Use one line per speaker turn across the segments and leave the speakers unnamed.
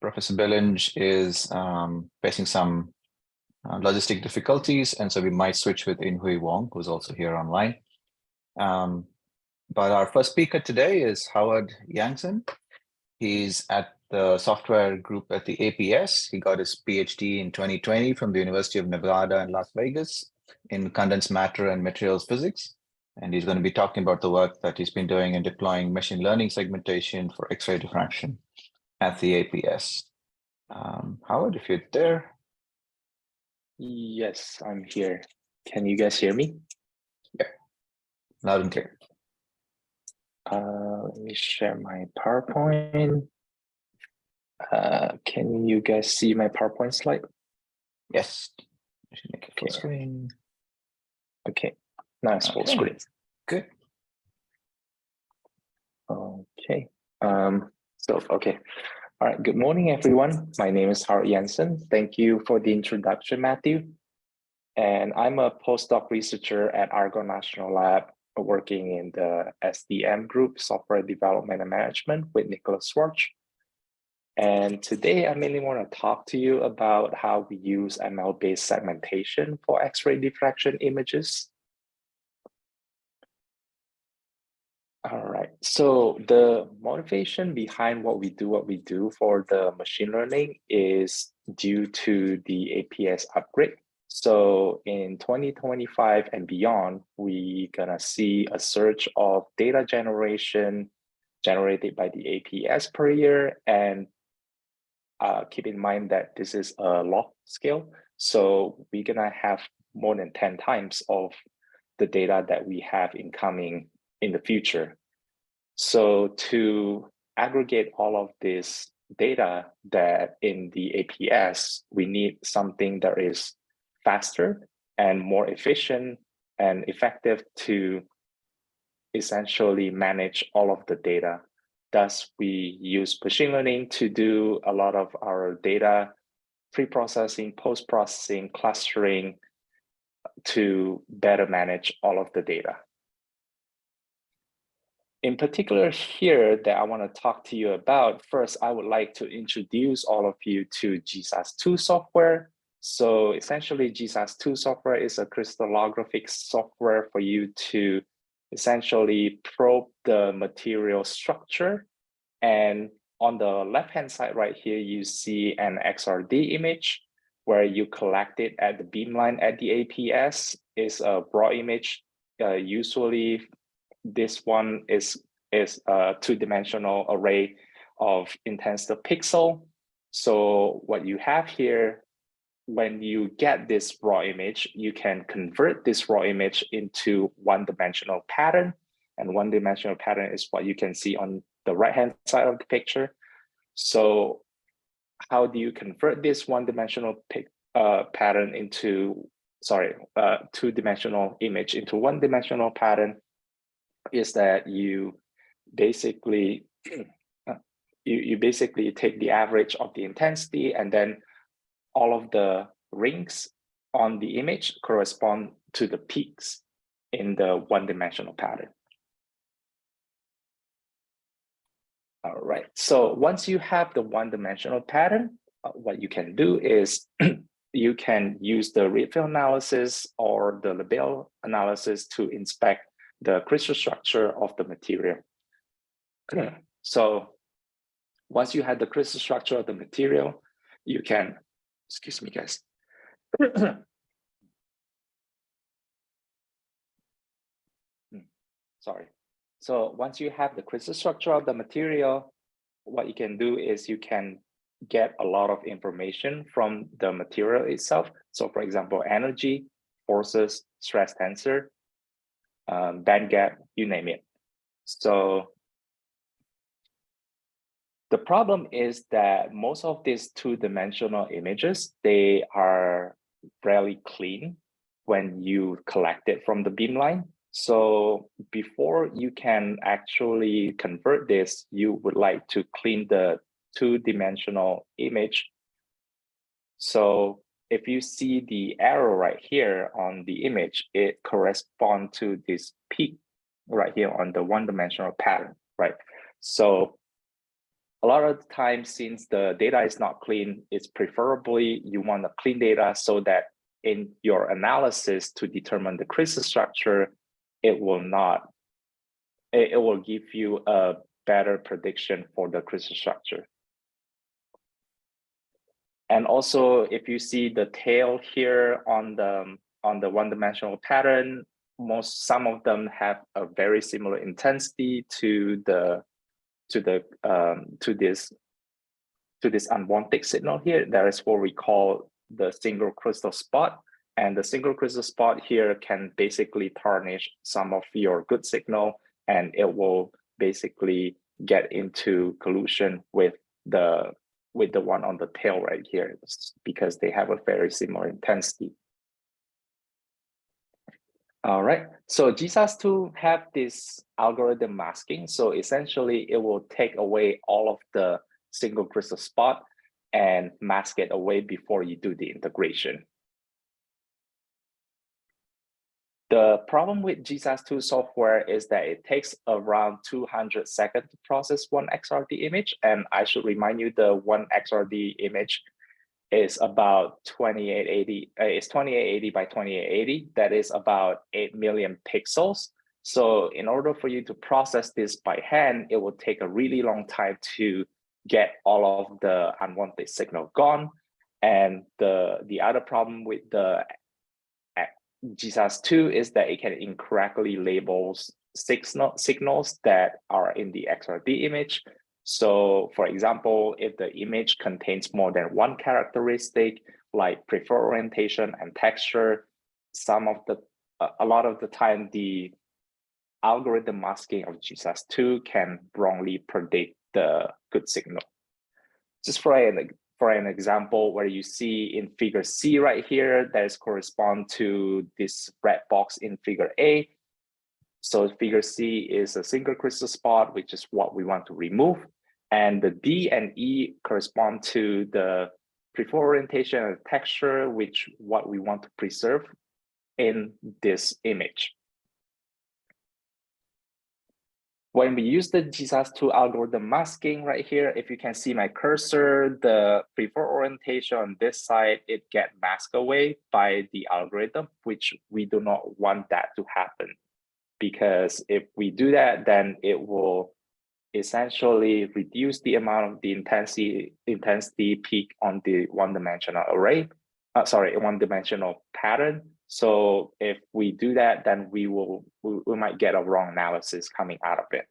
Professor Billinge is facing some logistic difficulties, and so we might switch with In-Hui Wong, who's also here online. But our first speaker today is Howard Yangson. He's at the software group at the APS. He got his PhD in 2020 from the University of Nevada in Las Vegas in condensed matter and materials physics. And he's going to be talking about the work that he's been doing in deploying machine learning segmentation for X-ray diffraction at the APS. Howard, if you're there.
Yes, I'm here. Can you guys hear me?
Yeah, loud and clear.
Let me share my PowerPoint. Can you guys see my PowerPoint slide?
Yes. I should make it full screen.
Okay, now it's full screen.
Good.
Okay. Okay. All right. Good morning, everyone. My name is Howard Yangson. Thank you for the introduction, Matthew. And I'm a postdoc researcher at Argonne National Lab, working in the SDM group, Software Development and Management, with Nicholas Schwartz. And today I mainly want to talk to you about how we use ML-based segmentation for X-ray diffraction images. All right, so the motivation behind what we do for the machine learning is due to the APS upgrade. So in 2025 and beyond, we're gonna see a surge of data generation generated by the APS per year. And keep in mind that this is a log scale. So we're gonna have more than 10 times of the data that we have incoming in the future. So to aggregate all of this data that in the APS, we need something that is faster and more efficient and effective to essentially manage all of the data. Thus, we use machine learning to do a lot of our data pre-processing, post-processing, clustering to better manage all of the data. In particular here that I want to talk to you about, first, I would like to introduce all of you to GSAS2 software. So essentially, GSAS2 software is a crystallographic software for you to essentially probe the material structure. And on the left-hand side right here, you see an XRD image where you collect it at the beamline at the APS. It's a raw image. Usually, this one is a two-dimensional array of intensity pixel. So what you have here, when you get this raw image, you can convert this raw image into one-dimensional pattern. And one-dimensional pattern is what you can see on the right-hand side of the picture. So how do you convert this one-dimensional pattern into, two-dimensional image into one-dimensional pattern? Is that you basically you basically take the average of the intensity, and then all of the rings on the image correspond to the peaks in the one-dimensional pattern. All right, so once you have the one-dimensional pattern, what you can do is you can use the rate field analysis or the label analysis to inspect the crystal structure of the material. So once you have the crystal structure of the material, you can, excuse me guys. Sorry. So once you have the crystal structure of the material, what you can do is you can get a lot of information from the material itself. So for example, energy, forces, stress tensor, band gap, you name it. So the problem is that most of these two-dimensional images, they are fairly clean when you collect it from the beamline. So before you can actually convert this, you would like to clean the two-dimensional image. So if you see the arrow right here on the image, it corresponds to this peak right here on the one-dimensional pattern, right? So a lot of the time, since the data is not clean, it's preferably you want the clean data so that in your analysis to determine the crystal structure, it will give you a better prediction for the crystal structure. And also, if you see the tail here on the one-dimensional pattern, some of them have a very similar intensity to this unwanted signal here. That is what we call the single crystal spot. And the single crystal spot here can basically tarnish some of your good signal, and it will basically get into collusion with the one on the tail right here, because they have a very similar intensity. All right, so GSAS2 have this algorithm masking. So essentially it will take away all of the single crystal spot and mask it away before you do the integration. The problem with GSAS2 software is that it takes around 200 seconds to process one XRD image. And I should remind you, the one XRD image is about 2880. It's 2880 by 2880. That is about 8 million pixels. So in order for you to process this by hand, it will take a really long time to get all of the unwanted signal gone. And the other problem with the GSAS2 is that it can incorrectly label signals that are in the XRD image. So for example, if the image contains more than one characteristic, like preferred orientation and texture, a lot of the time, the algorithm masking of GSAS2 can wrongly predict the good signal. Just for an example, where you see in figure C right here, that is correspond to this red box in figure A. So figure C is a single crystal spot, which is what we want to remove. And the D and E correspond to the preferred orientation and texture, which what we want to preserve in this image. When we use the GSAS2 algorithm masking right here, if you can see my cursor, the preferred orientation on this side, it gets masked away by the algorithm, which we do not want that to happen. Because if we do that, then it will essentially reduce the amount of the intensity peak on the one-dimensional array, one-dimensional pattern. So if we do that, then we might get a wrong analysis coming out of it.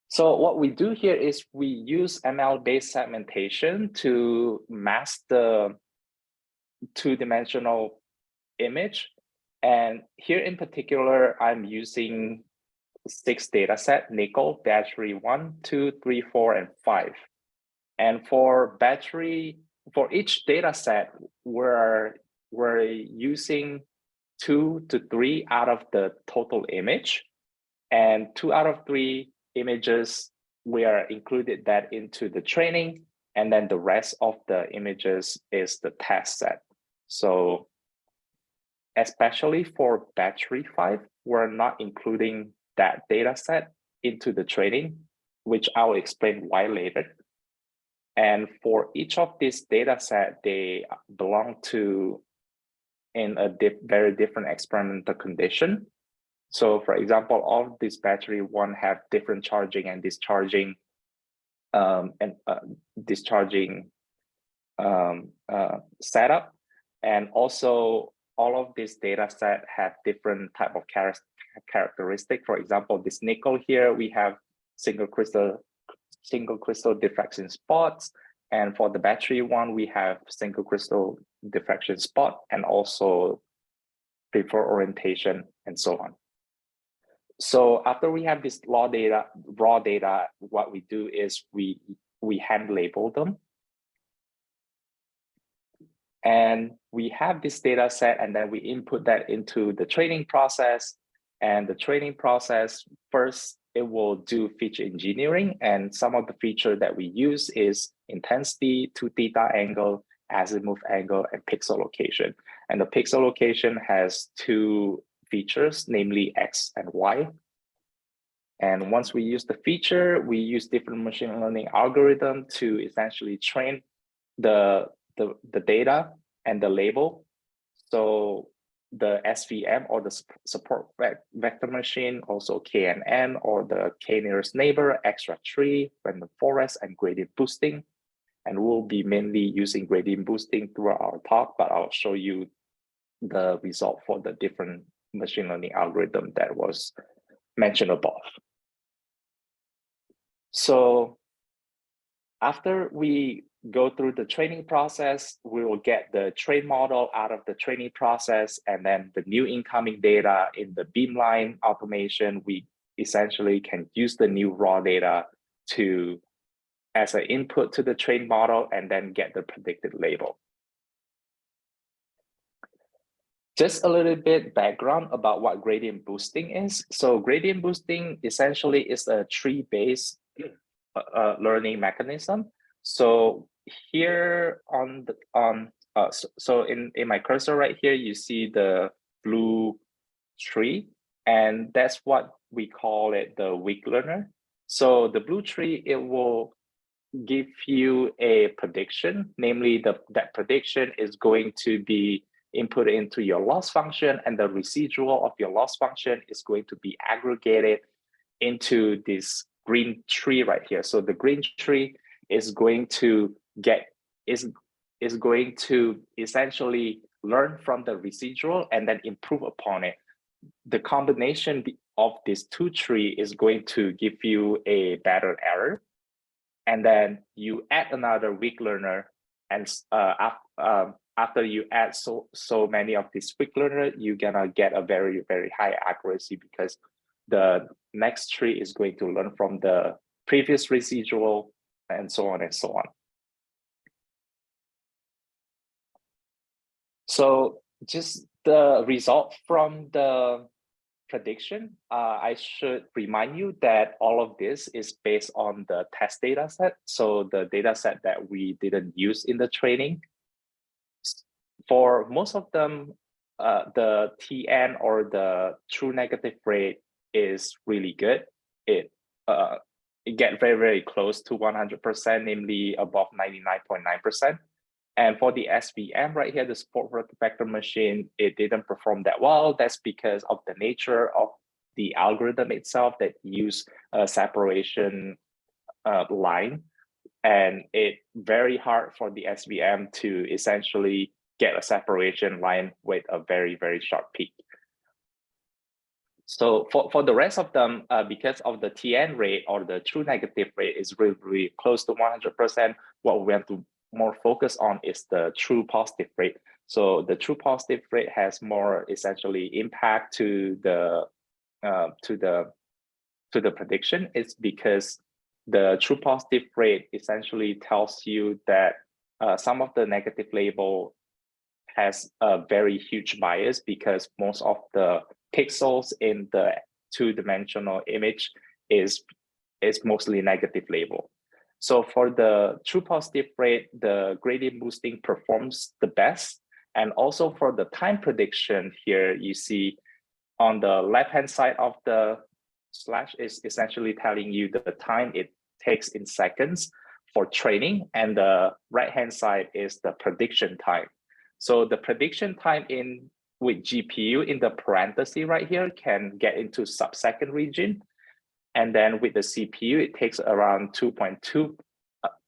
So what we do here is we use ML-based segmentation to mask the two-dimensional image. And here in particular, I'm using 6 data set: nickel, battery 1, 2, 3, 4, and 5. And for each data set, we're using 2 to 3 out of the total image, and 2 out of 3 images, we are included that into the training, and then the rest of the images is the test set. So especially for battery 5, we're not including that data set into the training, which I'll explain why later. And for each of these data set, they belong to in a very different experimental condition. So for example, all of these battery 1 have different charging and discharging setup. And also all of these data set have different type of characteristic. For example, this nickel here, we have single crystal diffraction spots. And for the battery 1, we have single crystal diffraction spot and also preferred orientation and so on. So after we have this raw data, what we do is we hand label them. And we have this data set, and then we input that into the training process. And the training process, first, it will do feature engineering. And some of the feature that we use is intensity, 2 theta angle, azimuth angle, and pixel location. And the pixel location has 2 features, namely X and Y. And once we use the feature, we use different machine learning algorithm to essentially train the data and the label. So the SVM or the support vector machine, also KNN or the K nearest neighbor, extra tree, random forest, and gradient boosting. And we'll be mainly using gradient boosting throughout our talk, but I'll show you the result for the different machine learning algorithm that was mentioned above. So after we go through the training process, we will get the train model out of the training process, and then the new incoming data in the beamline automation, we essentially can use the new raw data to as an input to the train model and then get the predicted label. Just a little bit background about what gradient boosting is. So gradient boosting essentially is a tree-based learning mechanism. So here on the so in my cursor right here, you see the blue tree, and that's what we call it the weak learner. So the blue tree, it will give you a prediction, namely that prediction is going to be input into your loss function, and the residual of your loss function is going to be aggregated into this green tree right here. So the green tree is going to is going to essentially learn from the residual and then improve upon it. The combination of these two trees is going to give you a better error. And then you add another weak learner, and after you add so many of these weak learner, you're gonna get a very, very high accuracy, because the next tree is going to learn from the previous residual, and so on and so on. So just the result from the prediction, I should remind you that all of this is based on the test data set. So the data set that we didn't use in the training. For most of them, the TN or the true negative rate is really good. It get very, very close to 100%, namely above 99.9%. And for the SVM right here, the support vector machine, it didn't perform that well. That's because of the nature of the algorithm itself that use a separation line. And it's very hard for the SVM to essentially get a separation line with a very, very short peak. So for the rest of them, because of the TN rate or the true negative rate is really, really close to 100%, what we have to more focus on is the true positive rate. So the true positive rate has more essentially impact to the prediction. It's because the true positive rate essentially tells you that some of the negative label has a very huge bias, because most of the pixels in the two-dimensional image is mostly negative label. So for the true positive rate, the gradient boosting performs the best. And also for the time prediction here, you see on the left-hand side of the slash is essentially telling you the time it takes in seconds for training, and the right-hand side is the prediction time. So the prediction time with GPU in the parenthesis right here can get into sub-second region. And then with the CPU, it takes around 2.2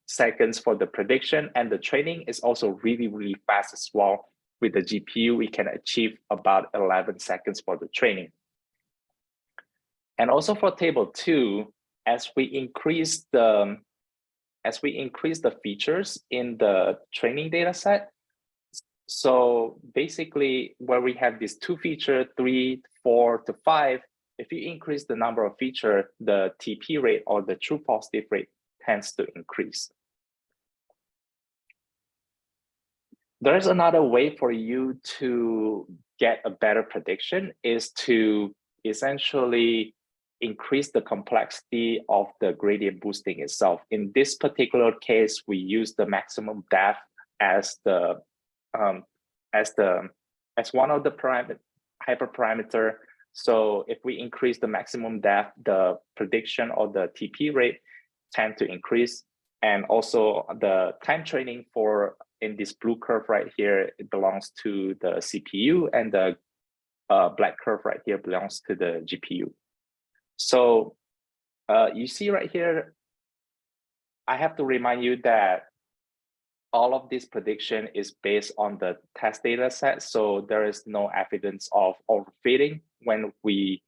seconds for the prediction. And the training is also really, really fast as well. With the GPU, we can achieve about 11 seconds for the training. And also for table 2, as we increase the features in the training data set, so basically where we have these 2 features, 3, 4 to 5, if you increase the number of features, the TP rate or the true positive rate tends to increase. There's another way for you to get a better prediction, is to essentially increase the complexity of the gradient boosting itself. In this particular case, we use the maximum depth as one of the hyperparameter So if we increase the maximum depth, the prediction or the TP rate tend to increase. And also the time training for in this blue curve right here, it belongs to the CPU, and the black curve right here belongs to the GPU. So you see right here, I have to remind you that all of this prediction is based on the test data set. So there is no evidence of overfitting when we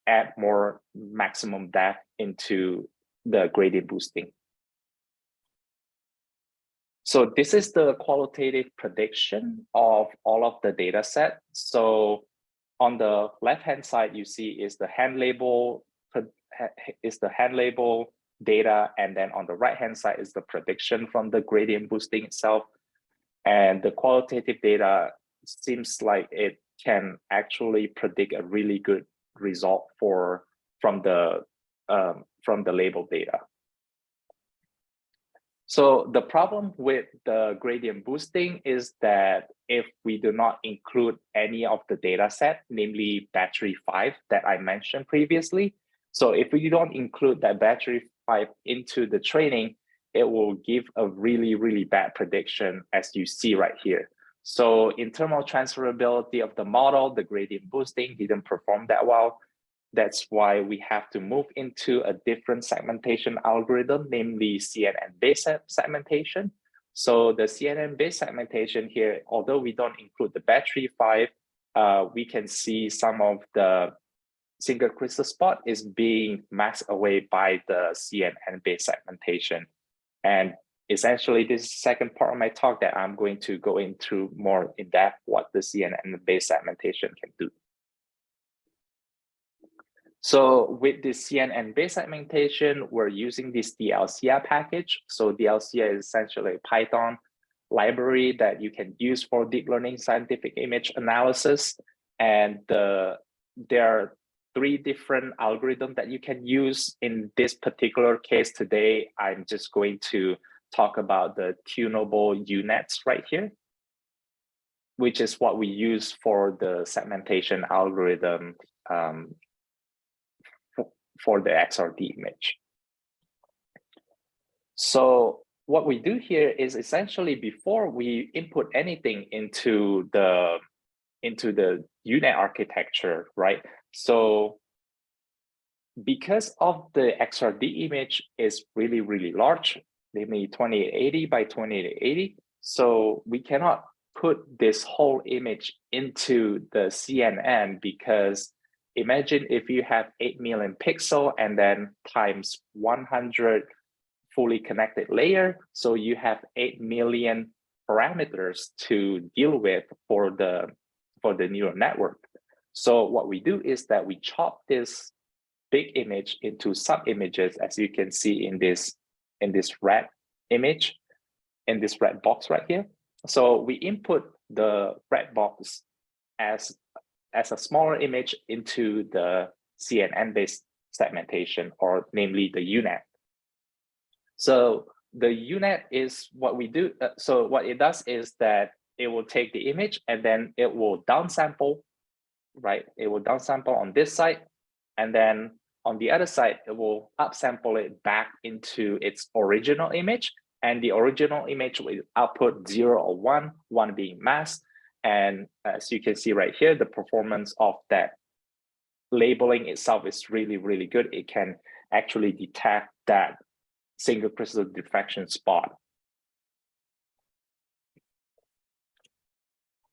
add more maximum depth into the gradient boosting. So this is the qualitative prediction of all of the data set. So on the left-hand side, you see is the hand label data, and then on the right-hand side is the prediction from the gradient boosting itself. And the qualitative data seems like it can actually predict a really good result from the label data. So the problem with the gradient boosting is that if we do not include any of the data set, namely battery 5 that I mentioned previously, so if we don't include that battery 5 into the training, it will give a really, really bad prediction, as you see right here. So in terms of transferability of the model, the gradient boosting didn't perform that well. That's why we have to move into a different segmentation algorithm, namely CNN-based segmentation. So the CNN-based segmentation here, although we don't include the battery 5, we can see some of the single crystal spot is being masked away by the CNN-based segmentation. And essentially, this is the second part of my talk that I'm going to go into more in depth what the CNN-based segmentation can do. So with the CNN-based segmentation, we're using this DLCI package. So DLCI is essentially a Python library that you can use for deep learning scientific image analysis. And there are 3 different algorithms that you can use. In this particular case today, I'm just going to talk about the tunable UNets right here, which is what we use for the segmentation algorithm for the XRD image. So what we do here is essentially before we input anything into the UNet architecture, right? So because of the XRD image is really, really large, namely 2880 by 2880, so we cannot put this whole image into the CNN, because imagine if you have 8 million pixel and then times 100 fully connected layer, so you have 8 million parameters to deal with for the neural network. So what we do is that we chop this big image into sub images, as you can see in this red image, in this red box right here. So we input the red box as a smaller image into the CNN-based segmentation, or namely the UNet. So the UNet is what we do. So what it does is that it will take the image and then it will downsample, right? It will downsample on this side, and then on the other side, it will upsample it back into its original image. And the original image will output 0 or 1, 1 being masked. And as you can see right here, the performance of that labeling itself is really, really good. It can actually detect that single crystal diffraction spot.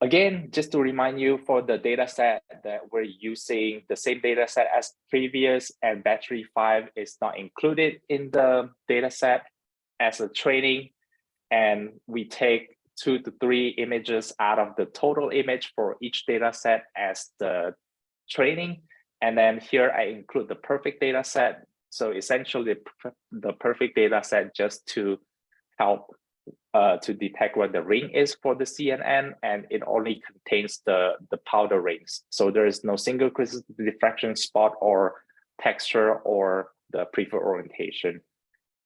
Again, just to remind you, for the data set that we're using the same data set as previous, and battery 5 is not included in the data set as a training. And we take 2 to 3 images out of the total image for each data set as the training. And then here I include the perfect data set. So essentially the perfect data set just to help to detect what the ring is for the CNN, and it only contains the powder rings. So there is no single crystal diffraction spot or texture or the preferred orientation.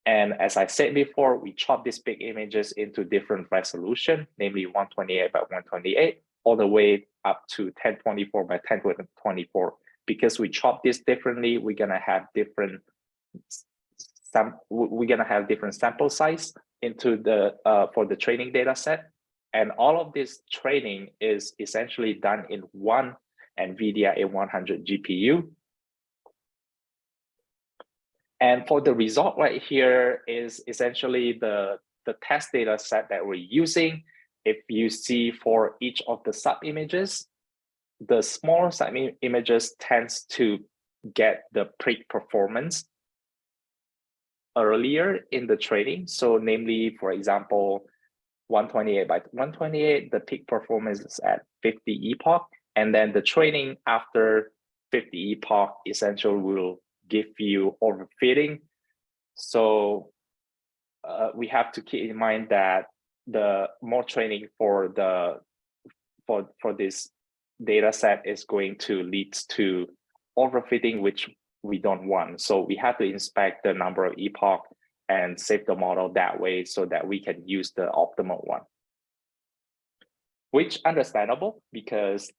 And as I said before, we chop these big images into different resolution, namely 128 by 128, all the way up to 1024 by 1024. Because we chop this differently, we're gonna have different sample size into the for the training data set. And all of this training is essentially done in one NVIDIA A100 GPU. And for the result right here is essentially the test data set that we're using. If you see for each of the sub images, the smaller sub images tends to get the peak performance earlier in the training. So namely, for example, 128 by 128, the peak performance is at 50 epoch. And then the training after 50 epoch essentially will give you overfitting. So we have to keep in mind that the more training for this data set is going to lead to overfitting, which we don't want. So we have to inspect the number of epoch and save the model that way so that we can use the optimal one. Which understandable because,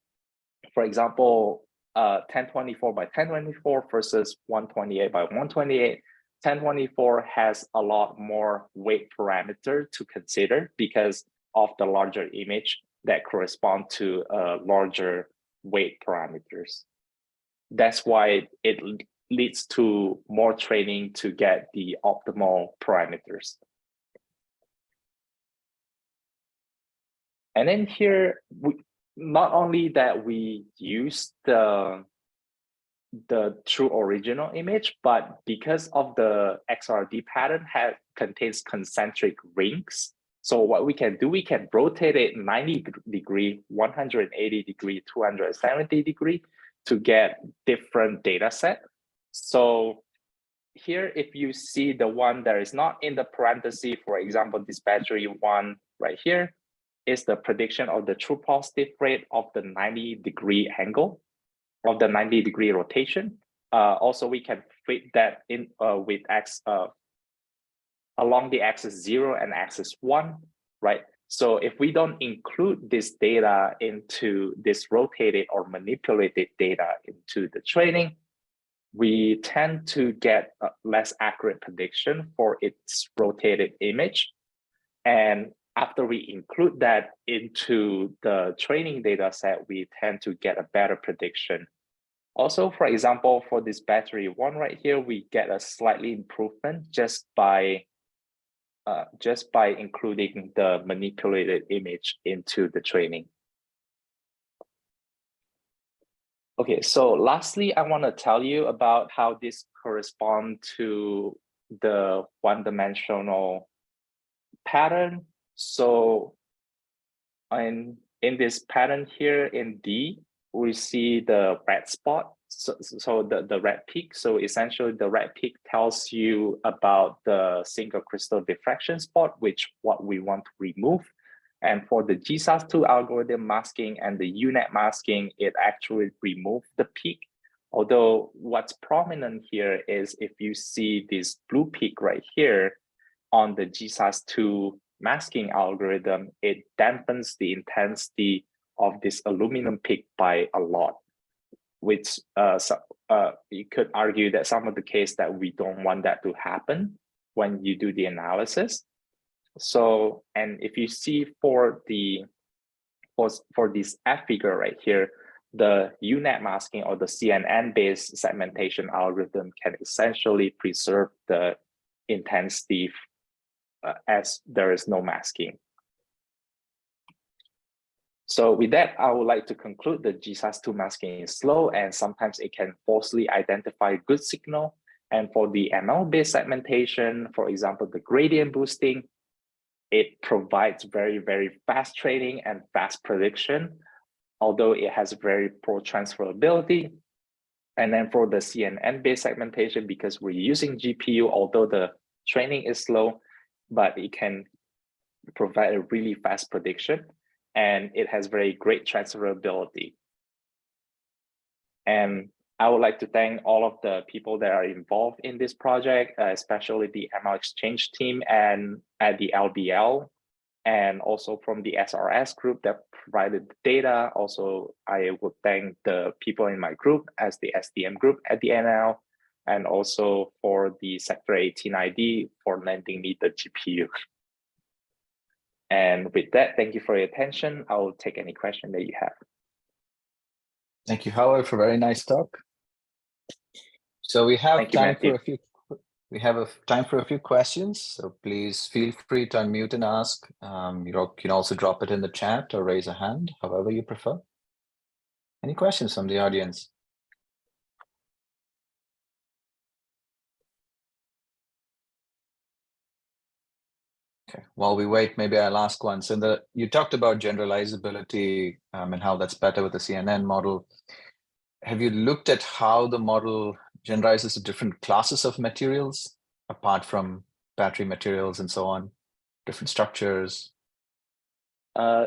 for example, 1024 by 1024 versus 128 by 128, 1024 has a lot more weight parameter to consider because of the larger image that correspond to larger weight parameters. That's why it leads to more training to get the optimal parameters. And then here, not only that we use the true original image, but because of the XRD pattern contains concentric rings. So what we can do, we can rotate it 90 degree, 180 degree, 270 degree to get different data set. So here, if you see the one that is not in the parenthesis, for example, this battery one right here is the prediction of the true positive rate of the 90 degree angle of the 90 degree rotation. Also, we can fit that in with X along the axis 0 and axis 1, right? So if we don't include this data into this rotated or manipulated data into the training, we tend to get a less accurate prediction for its rotated image. And after we include that into the training data set, we tend to get a better prediction. Also, for example, for this battery one right here, we get a slightly improvement just by including the manipulated image into the training. Okay, so lastly, I want to tell you about how this corresponds to the one-dimensional pattern. So in this pattern here in D, we see the red spot, so the red peak. So essentially the red peak tells you about the single crystal diffraction spot, which what we want to remove. And for the GSAS2 algorithm masking and the UNet masking, it actually removed the peak. Although what's prominent here is if you see this blue peak right here on the GSAS2 masking algorithm, it dampens the intensity of this aluminum peak by a lot, which you could argue that some of the case that we don't want that to happen when you do the analysis. So, and if you see for this F figure right here, the UNet masking or the CNN based segmentation algorithm can essentially preserve the intensity as there is no masking. So with that, I would like to conclude the GSAS2 masking is slow and sometimes it can falsely identify good signal. And for the ML-based segmentation, for example, the gradient boosting, it provides very, very fast training and fast prediction, although it has very poor transferability. And then for the CNN-based segmentation, because we're using GPU, although the training is slow, but it can provide a really fast prediction. And it has very great transferability. And I would like to thank all of the people that are involved in this project, especially the ML Exchange team and at the LBL. and also from the SRS group that provided the data. Also, I would thank the people in my group as the SDM group at the NL, and also for the Sector 18 ID for lending me the GPU. And with that, thank you for your attention. I will take any question that you have.
Thank you, Howard, for a very nice talk. So we have time for a few. We have time for a few questions, so please feel free to unmute and ask. You can also drop it in the chat or raise a hand, however you prefer. Any questions from the audience? Okay, while we wait, maybe I'll ask one. So you talked about generalizability and how that's better with the CNN model. Have you looked at how the model generalizes to different classes of materials, apart from battery materials and so on, different structures?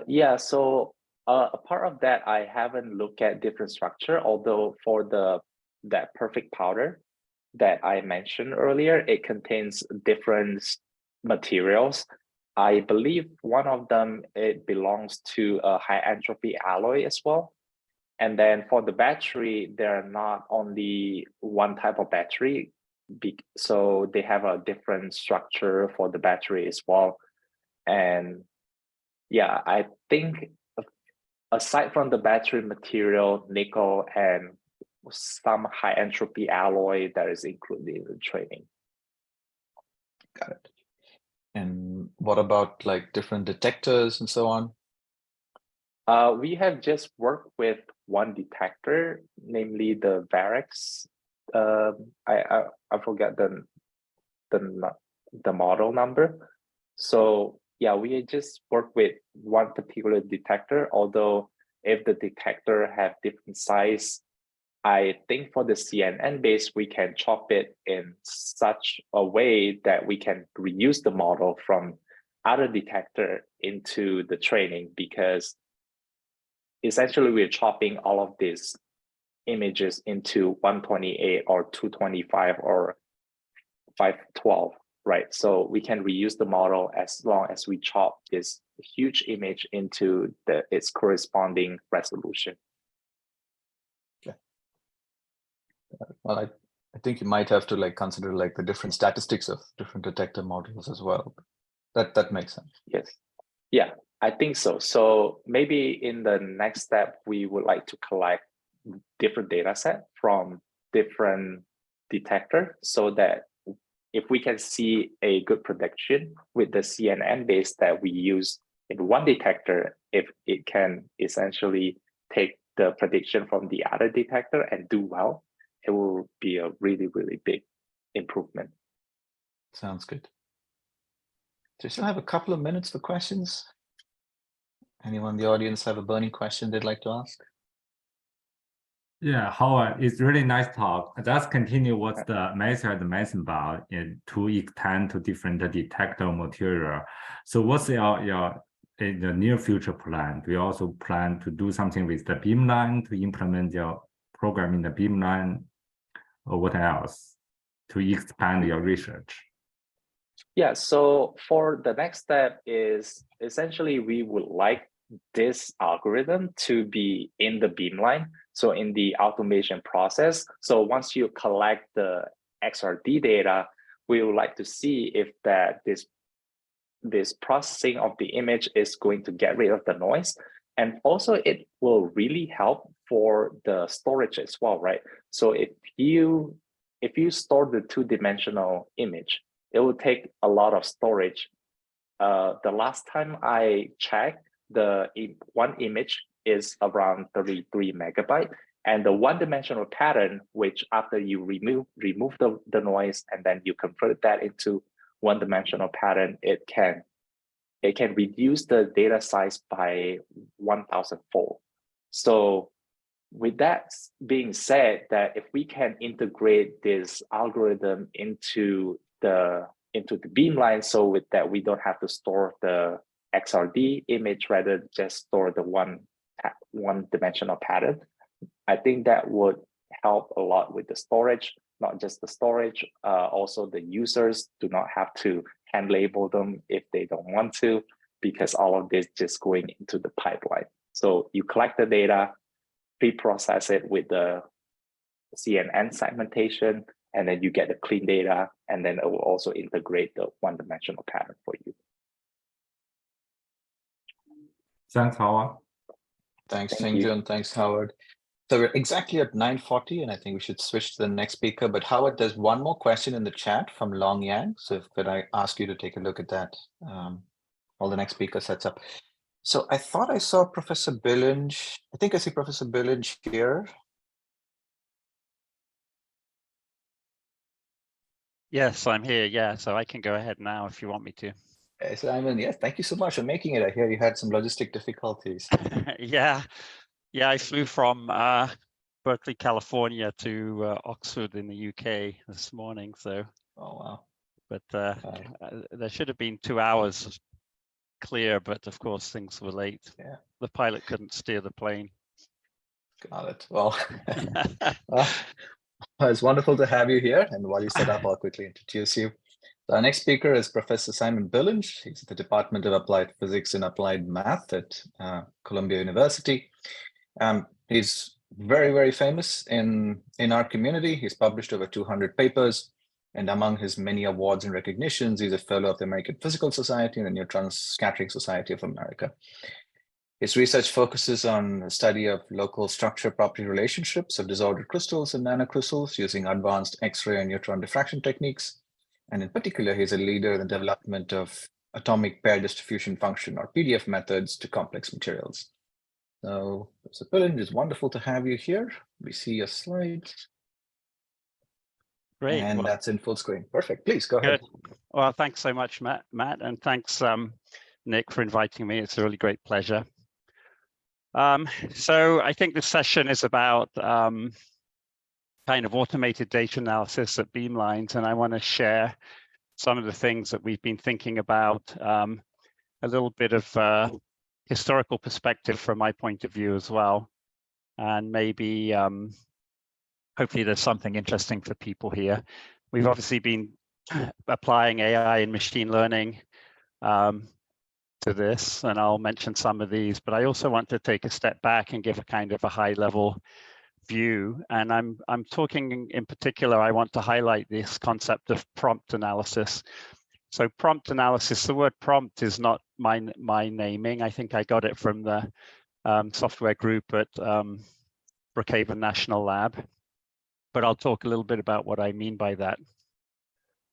Yeah, so a part of that, I haven't looked at different structure, although for that perfect powder that I mentioned earlier, it contains different materials. I believe one of them, it belongs to a high entropy alloy as well. And then for the battery, there are not only one type of battery, so they have a different structure for the battery as well. And yeah, I think aside from the battery material, nickel and some high entropy alloy that is included in the training.
Got it. And what about like different detectors and so on?
We have just worked with one detector, namely the Varex. I forget the model number. So yeah, we just work with one particular detector, although if the detector have different size, I think for the CNN base, we can chop it in such a way that we can reuse the model from other detector into the training, because essentially we're chopping all of these images into 128 or 225 or 512, right? So we can reuse the model as long as we chop this huge image into its corresponding resolution.
Okay. Well, I think you might have to like consider like the different statistics of different detector models as well. That makes sense.
Yes. Yeah, I think so. So maybe in the next step, we would like to collect different data set from different detector, so that if we can see a good prediction with the CNN base that we use in one detector, if it can essentially take the prediction from the other detector and do well, it will be a really, really big improvement.
Sounds good. Do you still have a couple of minutes for questions? Anyone in the audience have a burning question they'd like to ask?
Yeah, Howard, it's really nice talk. Let's continue what the method mentioned about to extend to different detector material. So what's your in the near future plan? Do you also plan to do something with the beamline to implement your program in the beamline, or what else to expand your research?
Yeah, so for the next step is essentially we would like this algorithm to be in the beamline, so in the automation process. So once you collect the XRD data, we would like to see if this processing of the image is going to get rid of the noise. And also it will really help for the storage as well, right? So if you store the two-dimensional image, it will take a lot of storage. The last time I checked, the one image is around 33 megabyte, and the one-dimensional pattern, which after you remove the noise and then you convert that into one-dimensional pattern, it can reduce the data size by 1,000-fold. So with that being said, that if we can integrate this algorithm into the beamline, so with that we don't have to store the XRD image, rather just store the one-dimensional pattern, I think that would help a lot with the storage. Not just the storage, also the users do not have to hand label them if they don't want to. because all of this just going into the pipeline. So you collect the data, pre-process it with the CNN segmentation, and then you get the clean data, and then it will also integrate the one-dimensional pattern for you.
Thanks, Howard.
Thanks,
Thank you.
Cheng Jun. Thanks, Howard. So we're exactly at 9:40, and I think we should switch to the next speaker. But Howard, there's one more question in the chat from Long Yang. So could I ask you to take a look at that while the next speaker sets up? So I thought I saw Professor Billinge. I think I see Professor Billinge here.
Yes, I'm here. Yeah, so I can go ahead now if you want me to.
Hey, Simon, yes, thank you so much for making it. I hear you had some logistic difficulties.
Yeah, I flew from Berkeley, California to Oxford in the UK this morning. So,
Oh, wow.
but there should have been 2 hours clear, but of course things were late.
Yeah.
The pilot couldn't steer the plane.
Got it. Well, it's wonderful to have you here. And while you set up, I'll quickly introduce you. So our next speaker is Professor Simon Billinge. He's at the Department of Applied Physics and Applied Math at Columbia University. He's very, very famous in our community. He's published over 200 papers. And among his many awards and recognitions, he's a fellow of the American Physical Society and the Neutron Scattering Society of America. His research focuses on the study of local structure-property relationships of disordered crystals and nanocrystals using advanced X-ray and neutron diffraction techniques. And in particular, he's a leader in the development of atomic pair distribution function, or PDF methods, to complex materials. So, Professor Billinge, it's wonderful to have you here. We see your slides.
Great.
And
well,
that's in full screen. Perfect. Please go ahead.
Good. Well, thanks so much, Matt, and thanks, Nick, for inviting me. It's a really great pleasure. So I think this session is about kind of automated data analysis at beamlines, and I want to share some of the things that we've been thinking about, a little bit of historical perspective from my point of view as well, and maybe hopefully there's something interesting for people here. We've obviously been applying AI and machine learning to this, and I'll mention some of these, but I also want to take a step back and give a kind of a high level view. And I'm talking in particular, I want to highlight this concept of prompt analysis. So prompt analysis, the word prompt is not my naming. I think I got it from the software group at Brookhaven National Lab, but I'll talk a little bit about what I mean by that.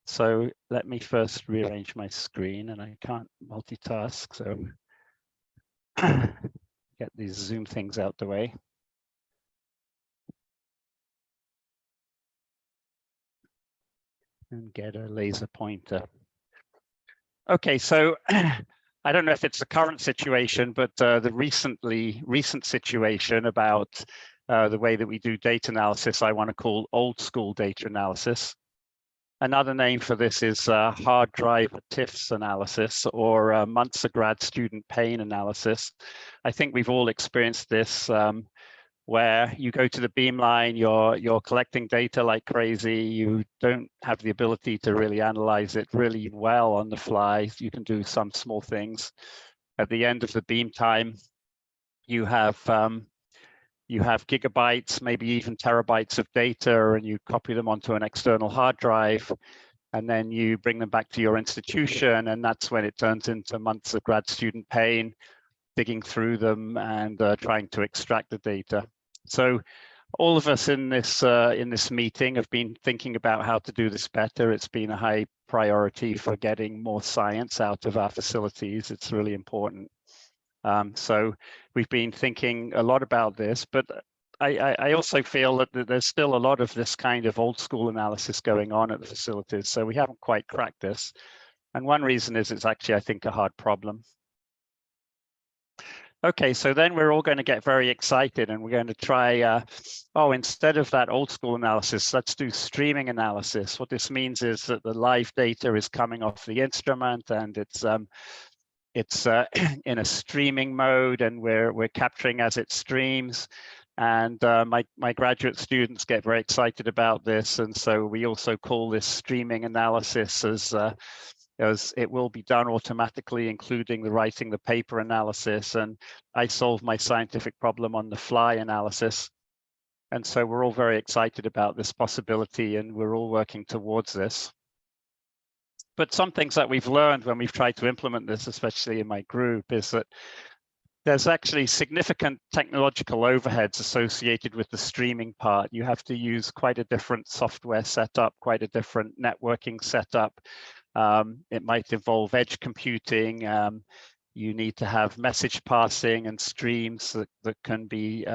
So let me first rearrange my screen, and I can't multitask, so get these Zoom things out the way. And get a laser pointer. Okay, so I don't know if it's the current situation, but the recent situation about the way that we do data analysis, I want to call old school data analysis. Another name for this is hard drive TIFFs analysis, or months of grad student pain analysis. I think we've all experienced this, where you go to the beamline, you're collecting data like crazy. You don't have the ability to really analyze it really well on the fly. You can do some small things. At the end of the beam time, you have gigabytes, maybe even terabytes of data, and you copy them onto an external hard drive, and then you bring them back to your institution, and that's when it turns into months of grad student pain, digging through them and trying to extract the data. So all of us in this meeting have been thinking about how to do this better. It's been a high priority for getting more science out of our facilities. It's really important. So we've been thinking a lot about this, but I also feel that there's still a lot of this kind of old school analysis going on at the facilities. So we haven't quite cracked this. And one reason is it's actually, I think, a hard problem. Okay, so then we're all going to get very excited, and we're going to try, instead of that old school analysis, let's do streaming analysis. What this means is that the live data is coming off the instrument, and it's in a streaming mode, and we're capturing as it streams. And my graduate students get very excited about this, and so we also call this streaming analysis as as it will be done automatically, including the writing the paper analysis, and I solve my scientific problem on the fly analysis. And so we're all very excited about this possibility, and we're all working towards this. But some things that we've learned when we've tried to implement this, especially in my group, is that there's actually significant technological overheads associated with the streaming part. You have to use quite a different software setup, quite a different networking setup. It might involve edge computing. You need to have message passing and streams that can be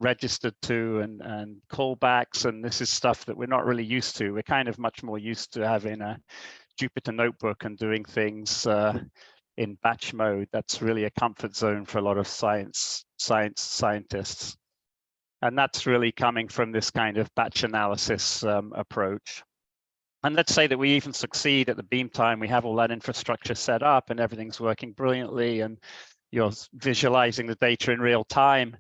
registered to and callbacks. And this is stuff that we're not really used to. We're kind of much more used to having a Jupyter notebook and doing things in batch mode. That's really a comfort zone for a lot of scientists. And that's really coming from this kind of batch analysis approach. And let's say that we even succeed at the beam time, we have all that infrastructure set up and everything's working brilliantly and you're visualizing the data in real time.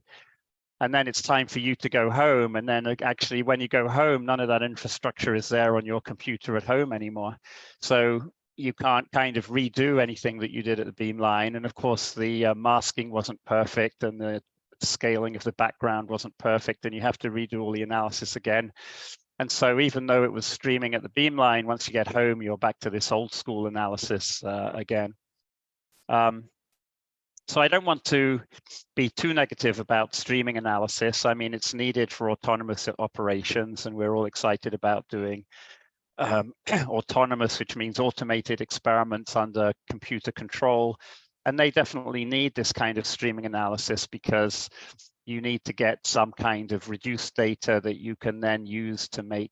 And then it's time for you to go home. And then actually when you go home, none of that infrastructure is there on your computer at home anymore. So you can't kind of redo anything that you did at the beamline. And of course, the masking wasn't perfect and the scaling of the background wasn't perfect. And you have to redo all the analysis again. And so even though it was streaming at the beamline, once you get home, you're back to this old school analysis again. So I don't want to be too negative about streaming analysis. I mean, it's needed for autonomous operations, and we're all excited about doing autonomous, which means automated experiments under computer control. And they definitely need this kind of streaming analysis because you need to get some kind of reduced data that you can then use to make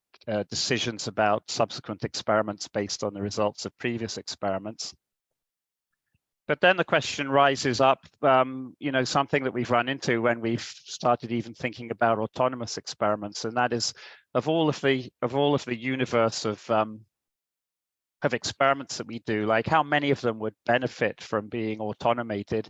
decisions about subsequent experiments based on the results of previous experiments. But then the question rises up, you know, something that we've run into when we've started even thinking about autonomous experiments, and that is of all of the universe of experiments that we do, like how many of them would benefit from being automated?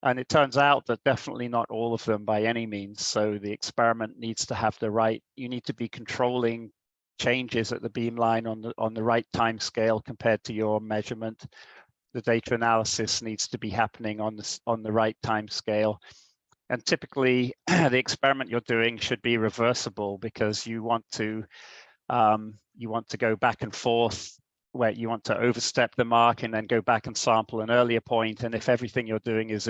And it turns out that definitely not all of them by any means. So the experiment needs to have the right, you need to be controlling changes at the beamline on the right time scale compared to your measurement. The data analysis needs to be happening on the right time scale. And typically the experiment you're doing should be reversible because you want to go back and forth where you want to overstep the mark and then go back and sample an earlier point. And if everything you're doing is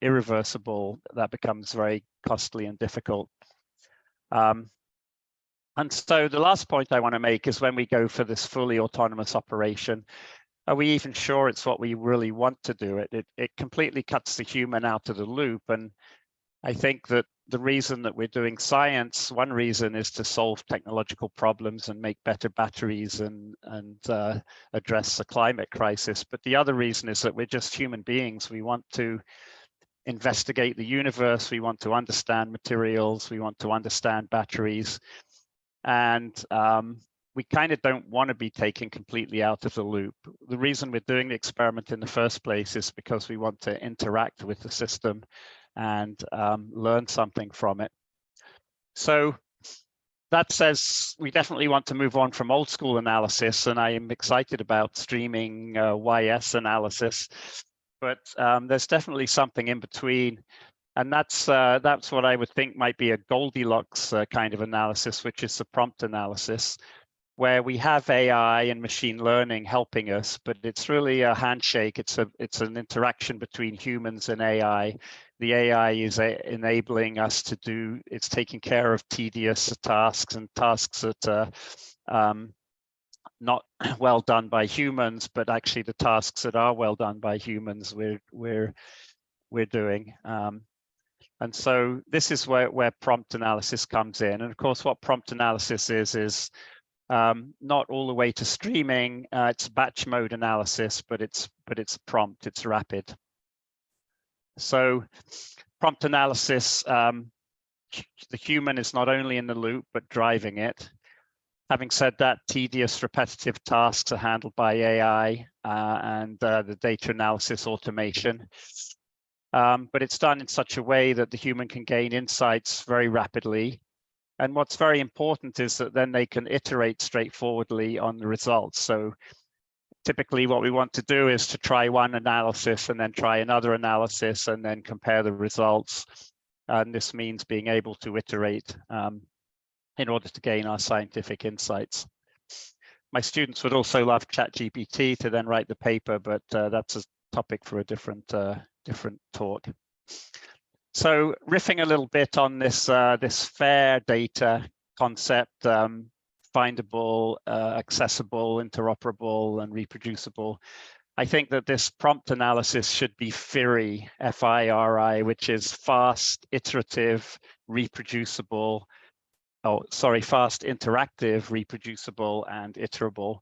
irreversible, that becomes very costly and difficult. And so the last point I want to make is when we go for this fully autonomous operation, are we even sure it's what we really want to do? It completely cuts the human out of the loop. And I think that the reason that we're doing science, one reason is to solve technological problems and make better batteries and address the climate crisis. But the other reason is that we're just human beings. We want to investigate the universe. We want to understand materials. We want to understand batteries. And we kind of don't want to be taken completely out of the loop. The reason we're doing the experiment in the first place is because we want to interact with the system and learn something from it. So that says we definitely want to move on from old school analysis, and I am excited about streaming YS analysis, but there's definitely something in between. And that's what I would think might be a Goldilocks kind of analysis, which is the prompt analysis, where we have AI and machine learning helping us, but it's really a handshake. It's an interaction between humans and AI. The AI is enabling us to do, it's taking care of tedious tasks and tasks that are not well done by humans, but actually the tasks that are well done by humans, we're doing. And so this is where prompt analysis comes in. And of course, what prompt analysis is not all the way to streaming. It's batch mode analysis, but it's prompt, it's rapid. So prompt analysis, the human is not only in the loop, but driving it. Having said that, tedious repetitive tasks are handled by AI and the data analysis automation. But it's done in such a way that the human can gain insights very rapidly. And what's very important is that then they can iterate straightforwardly on the results. So typically what we want to do is to try one analysis and then try another analysis and then compare the results. And this means being able to iterate in order to gain our scientific insights. My students would also love ChatGPT to then write the paper, but that's a topic for a different talk. So riffing a little bit on this this fair data concept, findable, accessible, interoperable, and reproducible. I think that this prompt analysis should be FIRI, F-I-R-I, which is fast, iterative, reproducible. Oh, sorry, fast, interactive, reproducible, and iterable.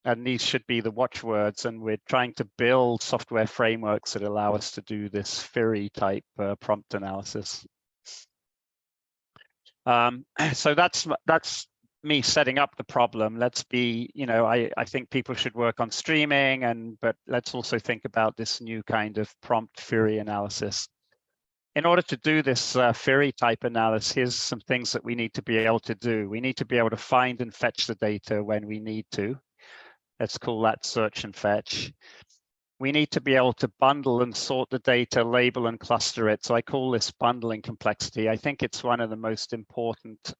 And these should be the watchwords. And we're trying to build software frameworks that allow us to do this FIRI type prompt analysis. So that's me setting up the problem. Let's be, you know, I think people should work on streaming, but let's also think about this new kind of prompt FIRI analysis. In order to do this FIRI type analysis, here's some things that we need to be able to do. We need to be able to find and fetch the data when we need to. Let's call that search and fetch. We need to be able to bundle and sort the data, label and cluster it. So I call this bundling complexity. I think it's one of the most important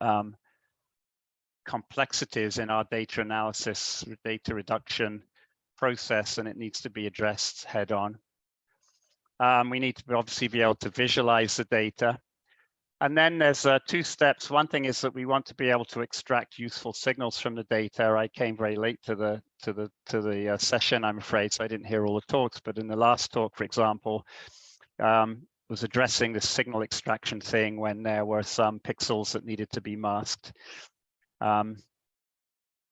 complexities in our data analysis, data reduction process, and it needs to be addressed head on. We need to obviously be able to visualize the data. And then there's two steps. One thing is that we want to be able to extract useful signals from the data. I came very late to the session, I'm afraid, so I didn't hear all the talks. But in the last talk, for example, was addressing the signal extraction thing when there were some pixels that needed to be masked.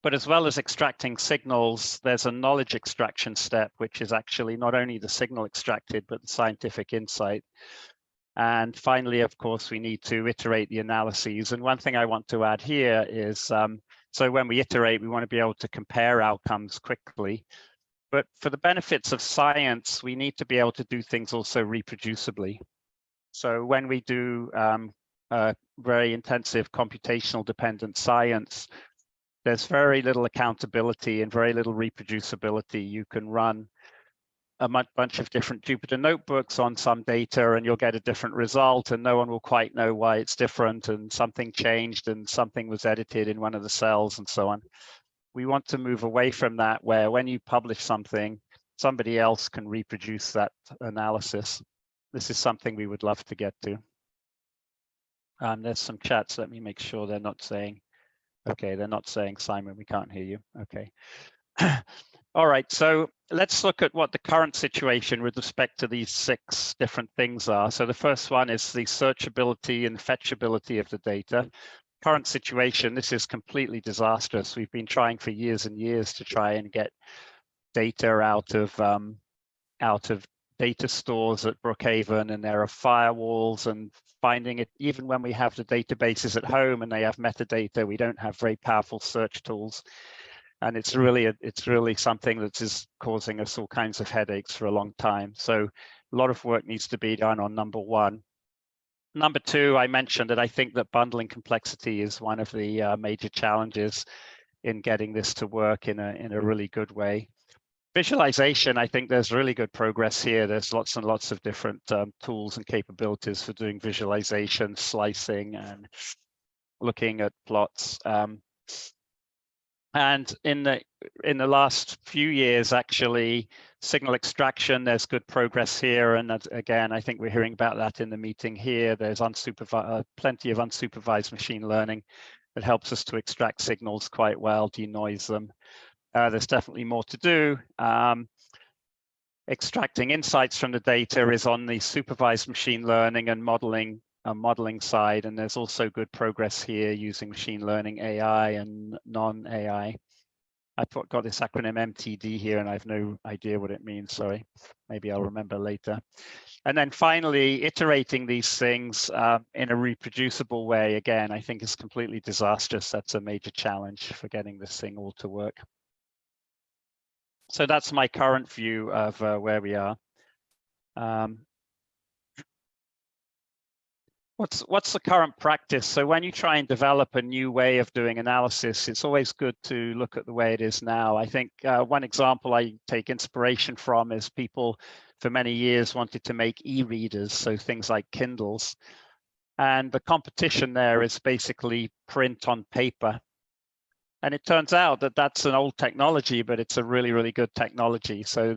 But as well as extracting signals, there's a knowledge extraction step, which is actually not only the signal extracted, but the scientific insight. And finally, of course, we need to iterate the analyses. And one thing I want to add here is, so when we iterate, we want to be able to compare outcomes quickly. But for the benefits of science, we need to be able to do things also reproducibly. So when we do very intensive computational dependent science, there's very little accountability and very little reproducibility. You can run a bunch of different Jupyter notebooks on some data and you'll get a different result and no one will quite know why it's different and something changed and something was edited in one of the cells and so on. We want to move away from that, where when you publish something, somebody else can reproduce that analysis. This is something we would love to get to. There's some chats. Let me make sure they're not saying, okay, they're not saying, Simon, we can't hear you. Okay. All right, so let's look at what the current situation with respect to these 6 different things are. So the first one is the searchability and fetchability of the data. Current situation, this is completely disastrous. We've been trying for years and years to try and get data out of data stores at Brookhaven, and there are firewalls, and finding it, even when we have the databases at home and they have metadata, we don't have very powerful search tools. And it's really something that is causing us all kinds of headaches for a long time. So a lot of work needs to be done on number 1. Number 2, I mentioned that I think that bundling complexity is one of the major challenges in getting this to work in a really good way. Visualization, I think there's really good progress here. There's lots and lots of different tools and capabilities for doing visualization, slicing, and looking at plots. And in the last few years, actually, signal extraction, there's good progress here. And again, I think we're hearing about that in the meeting here. There's plenty of unsupervised machine learning that helps us to extract signals quite well, denoise them. There's definitely more to do. Extracting insights from the data is on the supervised machine learning and modeling side, and there's also good progress here using machine learning, AI, and non-AI. I've got this acronym MTD here, and I have no idea what it means. Sorry, maybe I'll remember later. And then finally, iterating these things in a reproducible way, again, I think is completely disastrous. That's a major challenge for getting this thing all to work. So that's my current view of where we are. What's the current practice? So when you try and develop a new way of doing analysis, it's always good to look at the way it is now. I think one example I take inspiration from is people for many years wanted to make e-readers, so things like Kindles. And the competition there is basically print on paper. And it turns out that that's an old technology, but it's a really, really good technology. So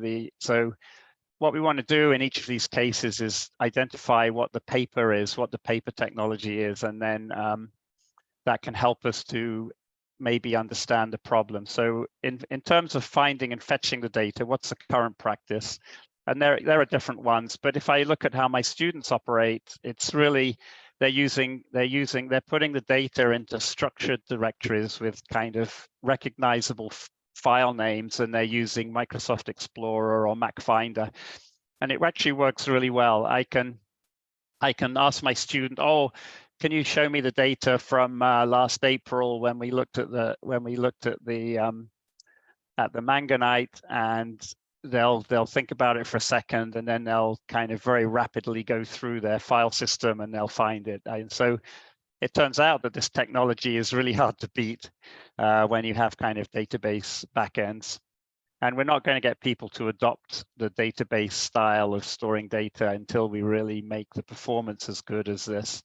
what we want to do in each of these cases is identify what the paper is, what the paper technology is, and then that can help us to maybe understand the problem. So in terms of finding and fetching the data, what's the current practice? And there are different ones, but if I look at how my students operate, it's really they're putting the data into structured directories with kind of recognizable file names, and they're using Microsoft Explorer or Mac Finder, and it actually works really well. I can ask my student, oh, can you show me the data from last April when we looked at the manganite, and they'll think about it for a second, and then they'll kind of very rapidly go through their file system and they'll find it. And so it turns out that this technology is really hard to beat when you have kind of database backends. And we're not going to get people to adopt the database style of storing data until we really make the performance as good as this.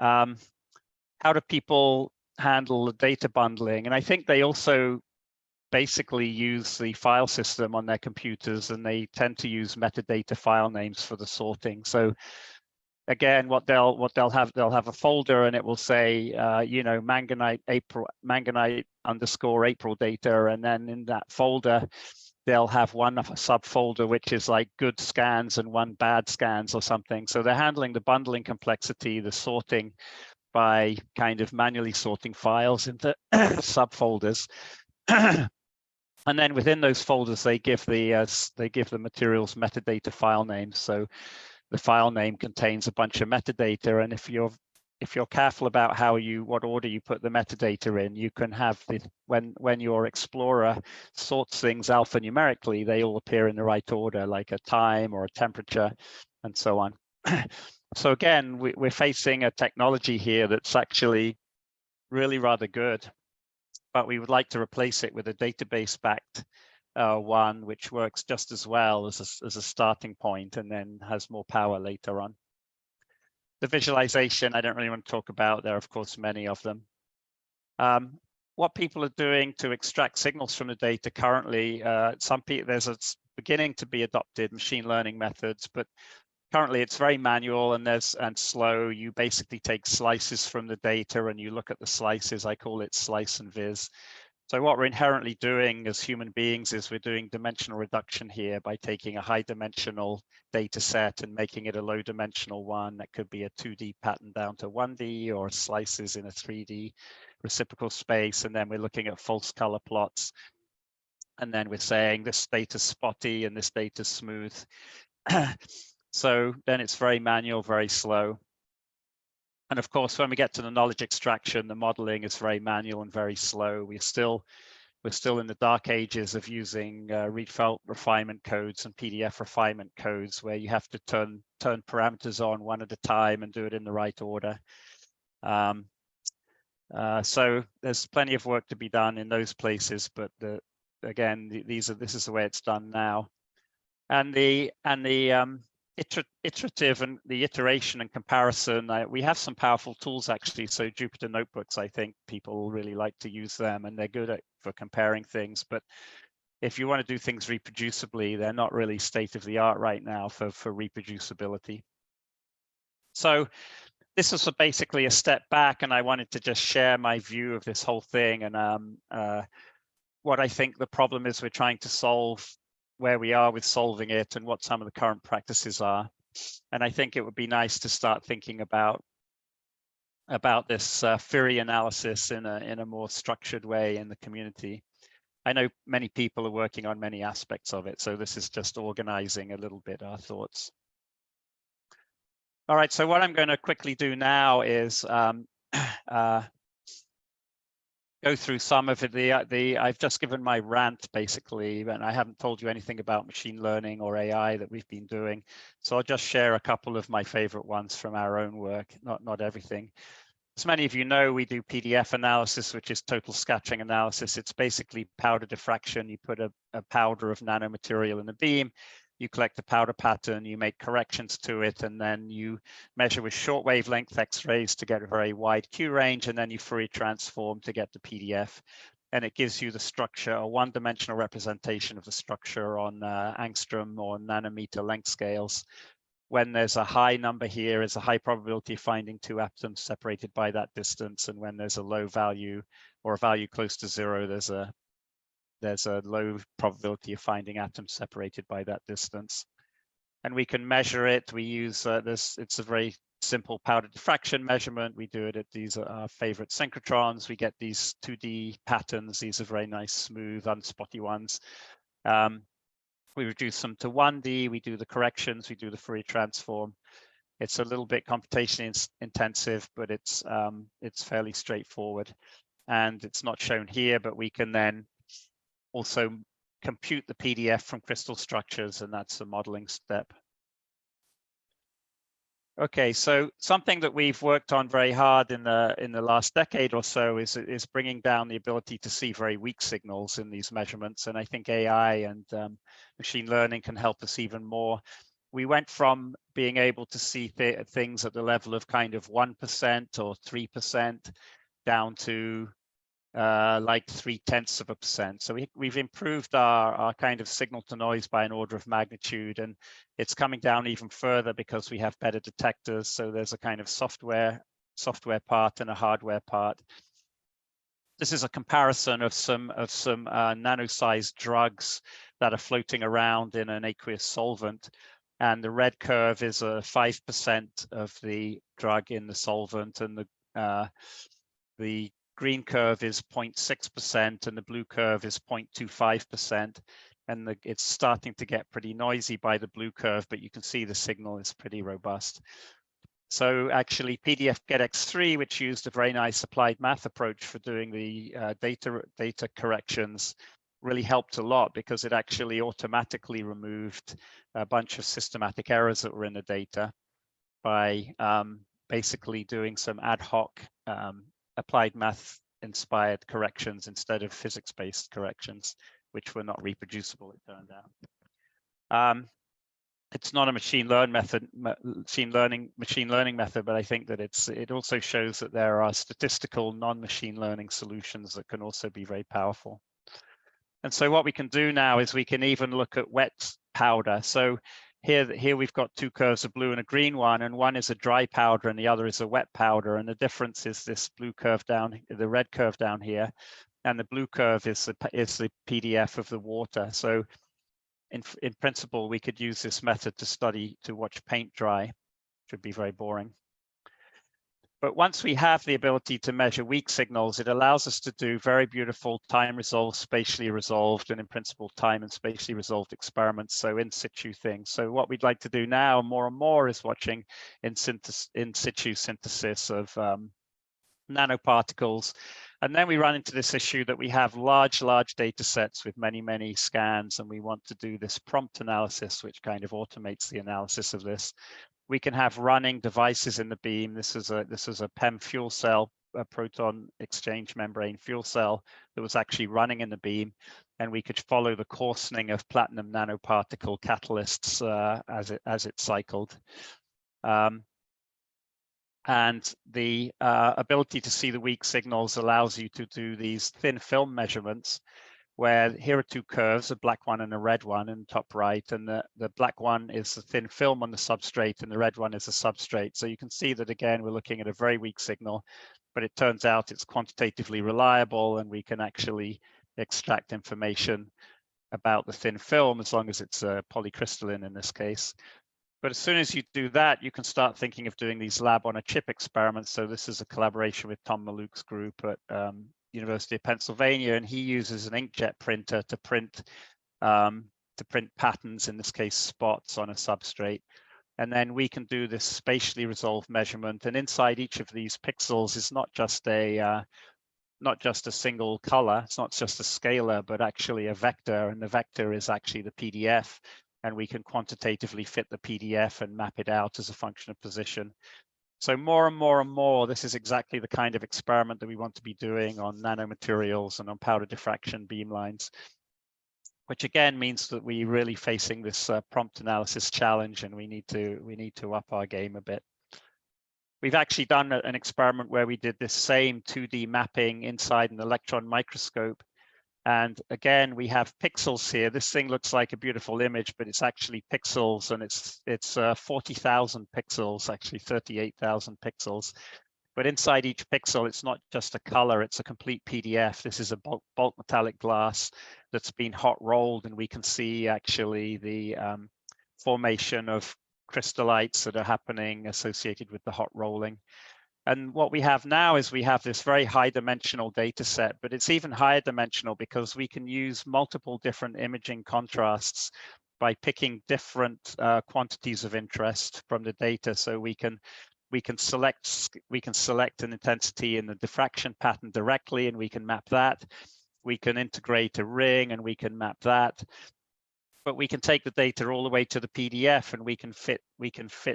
How do people handle the data bundling? And I think they also basically use the file system on their computers, and they tend to use metadata file names for the sorting. So again, what they'll have a folder, and it will say, you know, manganite underscore April data, and then in that folder, they'll have one subfolder which is like good scans and one bad scans or something. So they're handling the bundling complexity, the sorting by kind of manually sorting files into subfolders. And then within those folders, they give the materials metadata file names. So the file name contains a bunch of metadata, and if you're careful about what order you put the metadata in, you can have when your Explorer sorts things alphanumerically, they all appear in the right order, like a time or a temperature, and so on. So again, we're facing a technology here that's actually really rather good, but we would like to replace it with a database-backed one, which works just as well as a starting point, and then has more power later on. The visualization, I don't really want to talk about. There are, of course, many of them. What people are doing to extract signals from the data currently, there's beginning to be adopted machine learning methods, but currently it's very manual and slow. You basically take slices from the data and you look at the slices. I call it slice and viz. So what we're inherently doing as human beings is we're doing dimensional reduction here by taking a high dimensional data set and making it a low dimensional one. That could be a 2D pattern down to 1D, or slices in a 3D reciprocal space. And then we're looking at false color plots. And then we're saying this data's spotty and this data's smooth. So then it's very manual, very slow. And of course, when we get to the knowledge extraction, the modeling is very manual and very slow. We're still in the dark ages of using read-felt refinement codes and PDF refinement codes, where you have to turn parameters on one at a time and do it in the right order. So there's plenty of work to be done in those places, but again, this is the way it's done now. And the iterative and the iteration and comparison, we have some powerful tools actually. So Jupyter notebooks, I think people really like to use them, and they're good for comparing things. But if you want to do things reproducibly, they're not really state of the art right now for reproducibility. So this was basically a step back, and I wanted to just share my view of this whole thing, and what I think the problem is we're trying to solve, where we are with solving it, and what some of the current practices are. And I think it would be nice to start thinking about this theory analysis in a more structured way in the community. I know many people are working on many aspects of it, so this is just organizing a little bit our thoughts. All right, so what I'm going to quickly do now is go through some of it. I've just given my rant basically, and I haven't told you anything about machine learning or AI that we've been doing. So I'll just share a couple of my favorite ones from our own work, not everything. As many of you know, we do PDF analysis, which is total scattering analysis. It's basically powder diffraction. You put a powder of nanomaterial in the beam, you collect the powder pattern, you make corrections to it, and then you measure with short wavelength X-rays to get a very wide Q range, and then you Fourier transform to get the PDF. And it gives you the structure, a one-dimensional representation of the structure on angstrom or nanometer length scales. When there's a high number here, it's a high probability of finding two atoms separated by that distance. And when there's a low value or a value close to zero, there's a low probability of finding atoms separated by that distance. And we can measure it. We use it's a very simple powder diffraction measurement. We do it at these our favorite synchrotrons. We get these 2D patterns. These are very nice, smooth, unspotty ones. We reduce them to 1D, we do the corrections, we do the Fourier transform. It's a little bit computationally intensive, but it's fairly straightforward. And it's not shown here, but we can then also compute the PDF from crystal structures, and that's the modeling step. Okay, so something that we've worked on very hard in the last decade or so is bringing down the ability to see very weak signals in these measurements, and I think AI and machine learning can help us even more. We went from being able to see things at the level of kind of 1% or 3% down to like 0.3%. So we've improved our kind of signal to noise by an order of magnitude, and it's coming down even further because we have better detectors. So there's a kind of software part and a hardware part. This is a comparison of some nano-sized drugs that are floating around in an aqueous solvent. And the red curve is a 5% of the drug in the solvent, and the green curve is 0.6% and the blue curve is 0.25%. And it's starting to get pretty noisy by the blue curve, but you can see the signal is pretty robust. So actually PDF GetX3, which used a very nice applied math approach for doing the data corrections, really helped a lot because it actually automatically removed a bunch of systematic errors that were in the data by basically doing some ad hoc applied math inspired corrections instead of physics-based corrections, which were not reproducible, it turned out. It's not a machine learning method, but I think that it also shows that there are statistical non-machine learning solutions that can also be very powerful. And so what we can do now is we can even look at wet powder. So here we've got two curves, a blue and a green one, and one is a dry powder and the other is a wet powder. And the difference is this blue curve down, the red curve down here, and the blue curve is the PDF of the water. So in principle, we could use this method to watch paint dry, which would be very boring. But once we have the ability to measure weak signals, it allows us to do very beautiful time-resolved, spatially resolved, and in principle, time and spatially resolved experiments, so in situ things. So what we'd like to do now more and more is watching in situ synthesis of nanoparticles. And then we run into this issue that we have large data sets with many scans, and we want to do this prompt analysis, which kind of automates the analysis of this. We can have running devices in the beam. This is a PEM fuel cell, a proton exchange membrane fuel cell that was actually running in the beam, and we could follow the coarsening of platinum nanoparticle catalysts as it cycled. And the ability to see the weak signals allows you to do these thin film measurements, where here are two curves, a black one and a red one in top right, and the black one is the thin film on the substrate and the red one is the substrate. So you can see that again, we're looking at a very weak signal, but it turns out it's quantitatively reliable and we can actually extract information about the thin film as long as it's polycrystalline in this case. But as soon as you do that, you can start thinking of doing these lab on a chip experiments. So this is a collaboration with Tom Malouk's group at University of Pennsylvania, and he uses an inkjet printer to print patterns, in this case spots, on a substrate. And then we can do this spatially resolved measurement, and inside each of these pixels is not just a not just a single color, it's not just a scalar, but actually a vector, and the vector is actually the PDF, and we can quantitatively fit the PDF and map it out as a function of position. So more and more and more, this is exactly the kind of experiment that we want to be doing on nanomaterials and on powder diffraction beamlines, which again means that we're really facing this prompt analysis challenge, and we need to up our game a bit. We've actually done an experiment where we did this same 2D mapping inside an electron microscope. And again, we have pixels here. This thing looks like a beautiful image, but it's actually pixels, and it's 40,000 pixels, actually 38,000 pixels. But inside each pixel, it's not just a color, it's a complete PDF. This is a bulk metallic glass that's been hot rolled, and we can see actually the formation of crystallites that are happening associated with the hot rolling. And what we have now is we have this very high dimensional data set, but it's even higher dimensional because we can use multiple different imaging contrasts by picking different quantities of interest from the data. So we can select an intensity in the diffraction pattern directly, and we can map that. We can integrate a ring, and we can map that. But we can take the data all the way to the PDF, and we can fit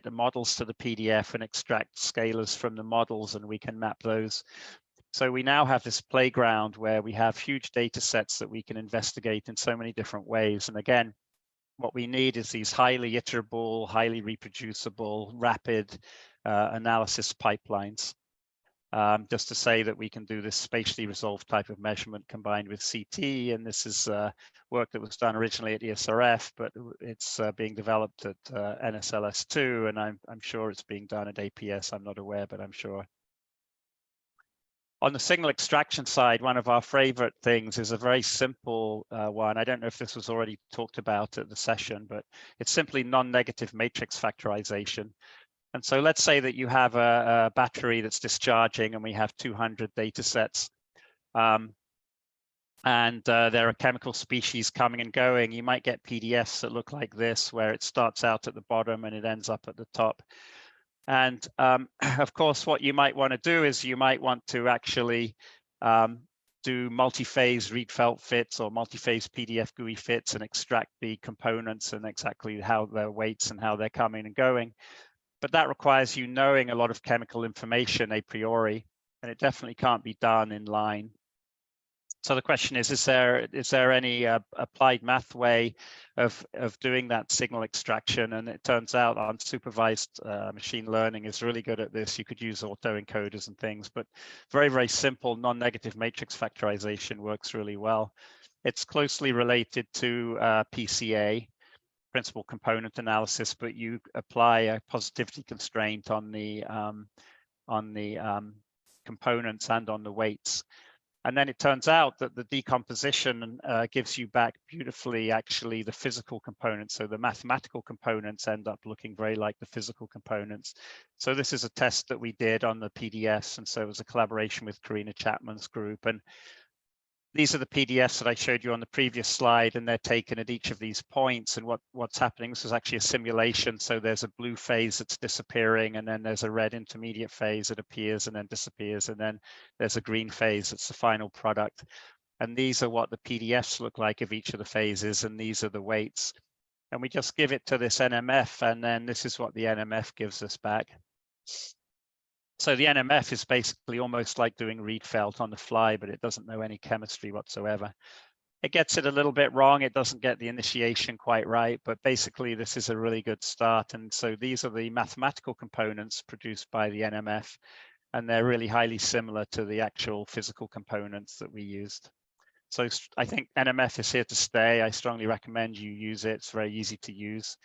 the models to the PDF and extract scalars from the models, and we can map those. So we now have this playground where we have huge data sets that we can investigate in so many different ways. And again, what we need is these highly iterable, highly reproducible, rapid analysis pipelines. Just to say that we can do this spatially resolved type of measurement combined with CT, and this is work that was done originally at ESRF, but it's being developed at NSLS2, and I'm sure it's being done at APS. I'm not aware, but I'm sure. On the signal extraction side, one of our favorite things is a very simple one. I don't know if this was already talked about at the session, but it's simply non-negative matrix factorization. And so let's say that you have a battery that's discharging, and we have 200 data sets. And there are chemical species coming and going. You might get PDFs that look like this, where it starts out at the bottom and it ends up at the top. And of course, what you might want to do is you might want to actually do multi-phase Rietveld fits or multi-phase PDF GUI fits and extract the components and exactly how their weights and how they're coming and going. But that requires you knowing a lot of chemical information a priori, and it definitely can't be done in line. So the question is there any applied math way of doing that signal extraction? And it turns out unsupervised machine learning is really good at this. You could use autoencoders and things, but very, very simple non-negative matrix factorization works really well. It's closely related to PCA, principal component analysis, but you apply a positivity constraint on the components and on the weights. And then it turns out that the decomposition gives you back beautifully actually the physical components. So the mathematical components end up looking very like the physical components. So this is a test that we did on the PDFs. And so it was a collaboration with Karina Chapman's group. And these are the PDFs that I showed you on the previous slide, and they're taken at each of these points. And what's happening, this is actually a simulation. So there's a blue phase that's disappearing, and then there's a red intermediate phase that appears and then disappears. And then there's a green phase that's the final product. And these are what the PDFs look like of each of the phases, and these are the weights. And we just give it to this NMF, and then this is what the NMF gives us back. So the NMF is basically almost like doing Rietveld on the fly, but it doesn't know any chemistry whatsoever. It gets it a little bit wrong. It doesn't get the initiation quite right, but basically this is a really good start. And so these are the mathematical components produced by the NMF, and they're really highly similar to the actual physical components that we used. So I think NMF is here to stay. I strongly recommend you use it. It's very easy to use.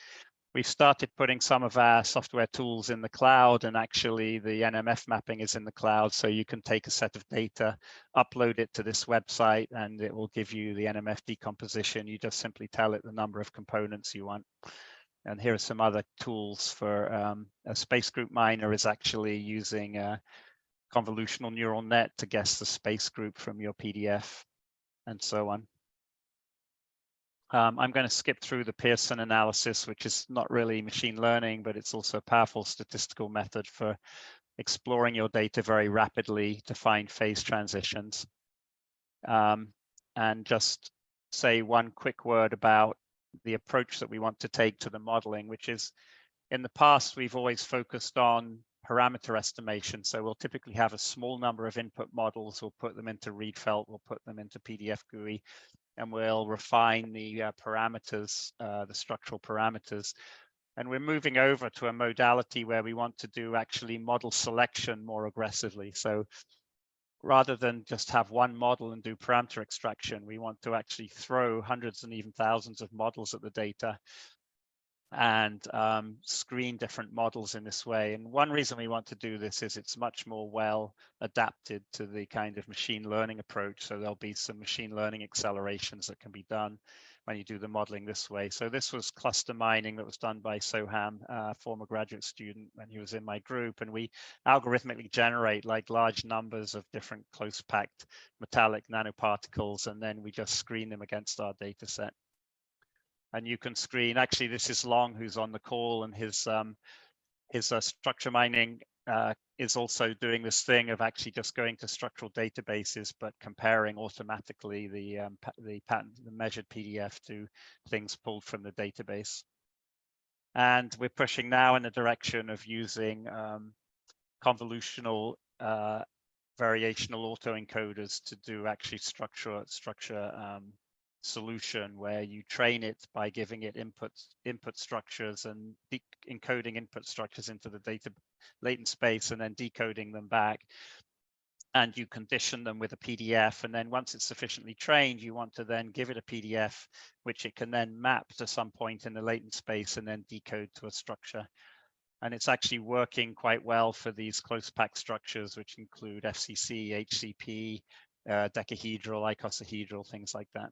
We've started putting some of our software tools in the cloud, and actually the NMF mapping is in the cloud. So you can take a set of data, upload it to this website, and it will give you the NMF decomposition. You just simply tell it the number of components you want. And here are some other tools for a space group miner is actually using a convolutional neural net to guess the space group from your PDF and so on. I'm going to skip through the Pearson analysis, which is not really machine learning, but it's also a powerful statistical method for exploring your data very rapidly to find phase transitions. And just say one quick word about the approach that we want to take to the modeling, which is, in the past, we've always focused on parameter estimation. So we'll typically have a small number of input models. We'll put them into ReadFelt, we'll put them into PDF GUI, and we'll refine the parameters, the structural parameters. And we're moving over to a modality where we want to do actually model selection more aggressively. So rather than just have one model and do parameter extraction, we want to actually throw hundreds and even thousands of models at the data and screen different models in this way. And one reason we want to do this is it's much more well adapted to the kind of machine learning approach. So there'll be some machine learning accelerations that can be done when you do the modeling this way. So this was cluster mining that was done by Soham, former graduate student, when he was in my group. And we algorithmically generate like large numbers of different close packed metallic nanoparticles, and then we just screen them against our data set. And you can screen, actually, this is Long, who's on the call, and his structure mining is also doing this thing of actually just going to structural databases, but comparing automatically the measured PDF to things pulled from the database. And we're pushing now in the direction of using convolutional variational autoencoders to do actually structure solution, where you train it by giving it input structures and encoding input structures into the data latent space and then decoding them back, and you condition them with a PDF. And then once it's sufficiently trained, you want to then give it a PDF which it can then map to some point in the latent space and then decode to a structure. And it's actually working quite well for these close packed structures, which include FCC, HCP, decahedral, icosahedral, things like that.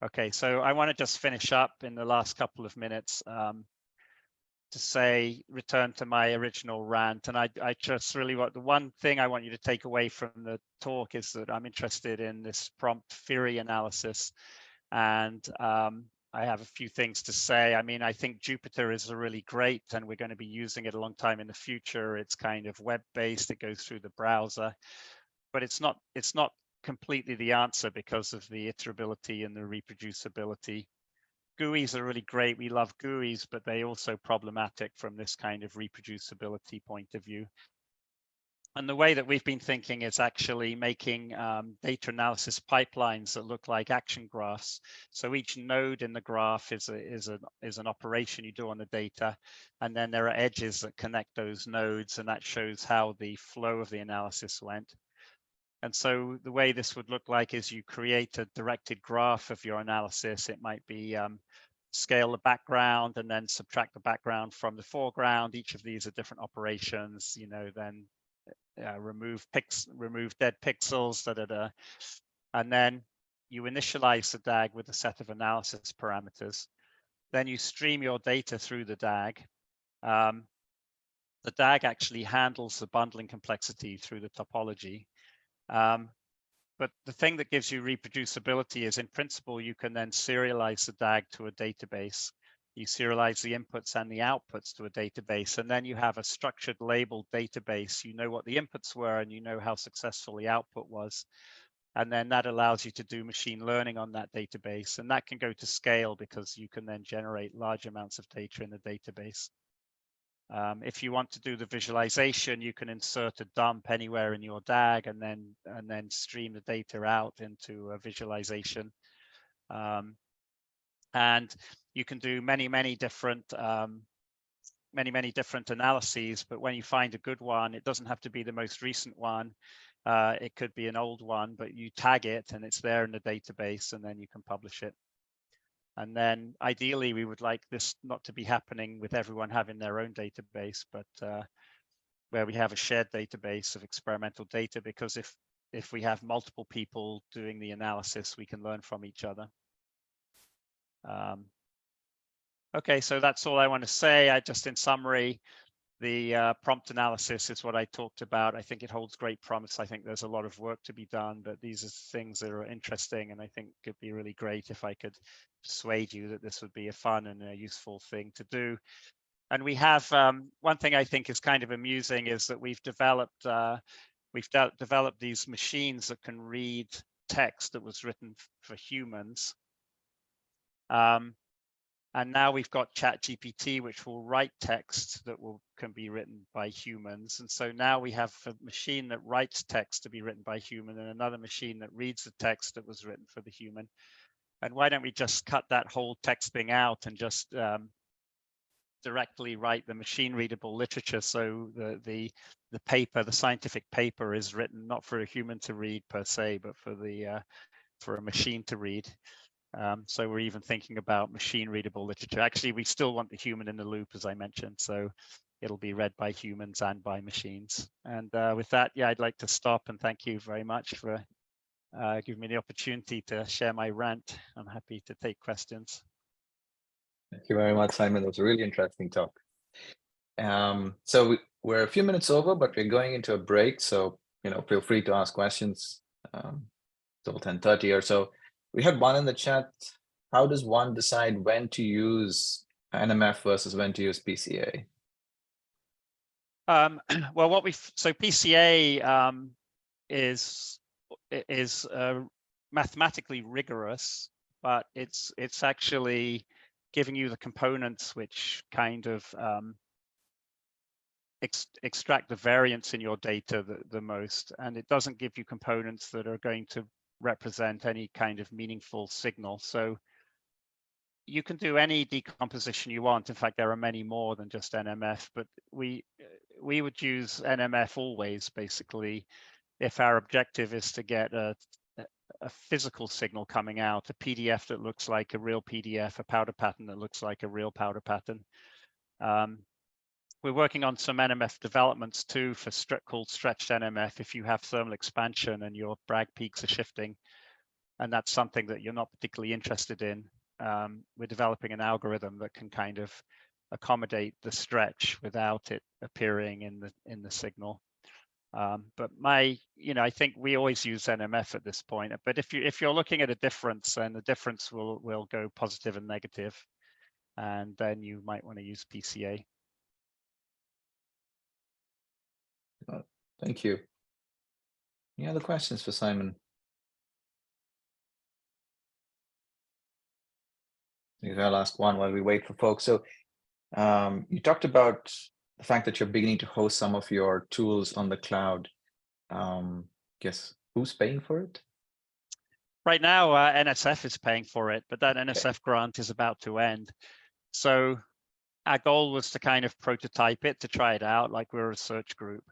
Okay, so I want to just finish up in the last couple of minutes to say, return to my original rant. And I just really want, the one thing I want you to take away from the talk is that I'm interested in this prompt theory analysis. And I have a few things to say. I mean, I think Jupyter is really great, and we're going to be using it a long time in the future. It's kind of web-based, it goes through the browser, but it's not completely the answer because of the iterability and the reproducibility. GUIs are really great. We love GUIs, but they're also problematic from this kind of reproducibility point of view. And the way that we've been thinking is actually making data analysis pipelines that look like action graphs. So each node in the graph is an operation you do on the data, and then there are edges that connect those nodes, and that shows how the flow of the analysis went. And so the way this would look like is you create a directed graph of your analysis. It might be scale the background and then subtract the background from the foreground. Each of these are different operations, then remove dead pixels, and then you initialize the DAG with a set of analysis parameters. Then you stream your data through the DAG. The DAG actually handles the bundling complexity through the topology. But the thing that gives you reproducibility is, in principle, you can then serialize the DAG to a database. You serialize the inputs and the outputs to a database, and then you have a structured labeled database. You know what the inputs were, and you know how successful the output was. And then that allows you to do machine learning on that database. And that can go to scale because you can then generate large amounts of data in the database. If you want to do the visualization, you can insert a dump anywhere in your DAG and then stream the data out into a visualization. And you can do many different analyses, but when you find a good one, it doesn't have to be the most recent one. It could be an old one, but you tag it and it's there in the database, and then you can publish it. And then ideally, we would like this not to be happening with everyone having their own database, but where we have a shared database of experimental data, because if we have multiple people doing the analysis, we can learn from each other. Okay, so that's all I want to say. In summary, the prompt analysis is what I talked about. I think it holds great promise. I think there's a lot of work to be done, but these are things that are interesting, and I think it'd be really great if I could persuade you that this would be a fun and a useful thing to do. And we have one thing I think is kind of amusing is that we've developed these machines that can read text that was written for humans. And now we've got ChatGPT, which will write text that can be written by humans. And so now we have a machine that writes text to be written by human and another machine that reads the text that was written for the human. And why don't we just cut that whole text thing out and just directly write the machine readable literature? So the paper, the scientific paper, is written not for a human to read per se, but for a machine to read. So we're even thinking about machine readable literature. Actually, we still want the human in the loop, as I mentioned. So it'll be read by humans and by machines. And with that, yeah, I'd like to stop and thank you very much for giving me the opportunity to share my rant. I'm happy to take questions.
Thank you very much, Simon. That was a really interesting talk. So we're a few minutes over, but we're going into a break. So, feel free to ask questions till 10:30 or so. We had one in the chat. How does one decide when to use NMF versus when to use PCA?
Well, so PCA is mathematically rigorous, but it's actually giving you the components which kind of extract the variance in your data the most, and it doesn't give you components that are going to represent any kind of meaningful signal. So you can do any decomposition you want. In fact, there are many more than just NMF, but we would use NMF always, basically, if our objective is to get a physical signal coming out, a PDF that looks like a real PDF, a powder pattern that looks like a real powder pattern. We're working on some NMF developments too for called stretched NMF if you have thermal expansion and your Bragg peaks are shifting, and that's something that you're not particularly interested in. We're developing an algorithm that can kind of accommodate the stretch without it appearing in the signal. But I think we always use NMF at this point. But if you're looking at a difference, then the difference will go positive and negative, and then you might want to use PCA.
Thank you. Any other questions for Simon? Maybe I'll ask one while we wait for folks. So you talked about the fact that you're beginning to host some of your tools on the cloud. Guess who's paying for it?
Right now, NSF is paying for it, but that NSF grant is about to end. So our goal was to kind of prototype it, to try it out, like we're a research group.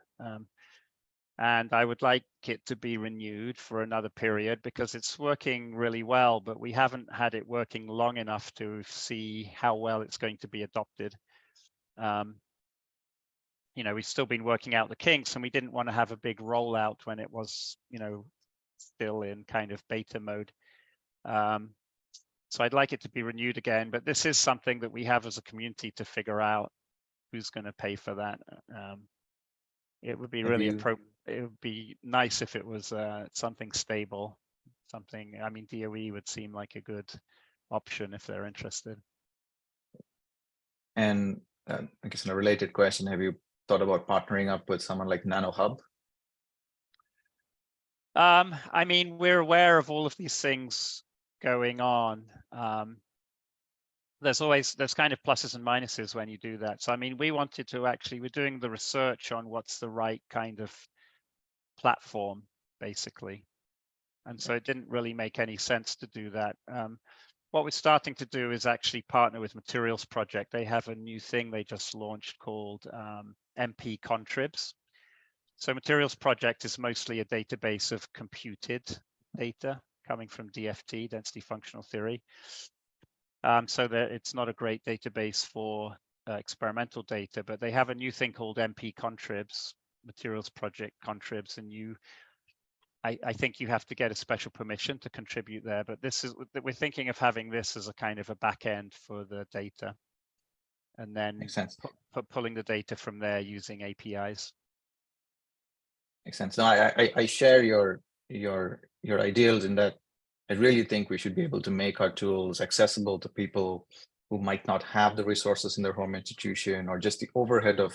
And I would like it to be renewed for another period because it's working really well, but we haven't had it working long enough to see how well it's going to be adopted. We've still been working out the kinks, and we didn't want to have a big rollout when it was, still in kind of beta mode. So I'd like it to be renewed again, but this is something that we have as a community to figure out who's going to pay for that. It would be really appropriate. It would be nice if it was something stable, something. I mean, DOE would seem like a good option if they're interested.
And I guess in a related question, have you thought about partnering up with someone like NanoHub?
I mean, we're aware of all of these things going on. There's kind of pluses and minuses when you do that. So I mean, we're doing the research on what's the right kind of platform, basically. And so it didn't really make any sense to do that. What we're starting to do is actually partner with Materials Project. They have a new thing they just launched called MP Contribs. So Materials Project is mostly a database of computed data coming from DFT, density functional theory. So that it's not a great database for experimental data, but they have a new thing called MP Contribs, Materials Project Contribs, and I think you have to get a special permission to contribute there. But we're thinking of having this as a kind of a back end for the data, and then
Makes sense.
Pulling the data from there using APIs.
Makes sense. No, I share your ideals in that I really think we should be able to make our tools accessible to people who might not have the resources in their home institution, or just the overhead of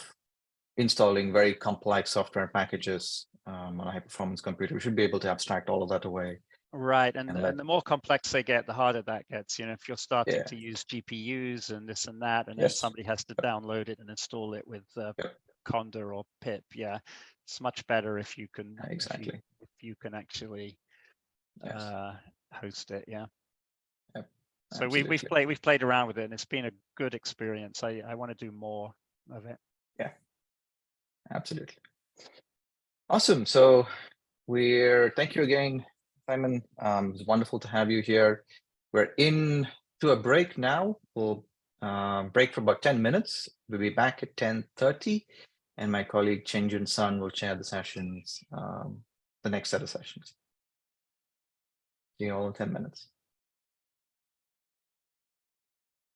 installing very complex software packages on a high performance computer. We should be able to abstract all of that away.
Right, and
let-
the more complex they get, the harder that gets. You know, if you're starting
Yeah.
to use GPUs and this and that, and then
Yes.
somebody has to download it and install it with
Yep.
Conda or pip, yeah, it's much better if you can
Exactly.
if you can actually
Yes.
host it. Yeah.
Yep.
So
Absolutely.
we've played around with it, and it's been a good experience. I want to do more of it.
Absolutely. Awesome. So thank you again, Simon. It's wonderful to have you here. We're in to a break now. We'll break for about 10 minutes. We'll be back at 10:30, and my colleague Chenjun Sun will chair the sessions, the next set of sessions. See you all in 10 minutes.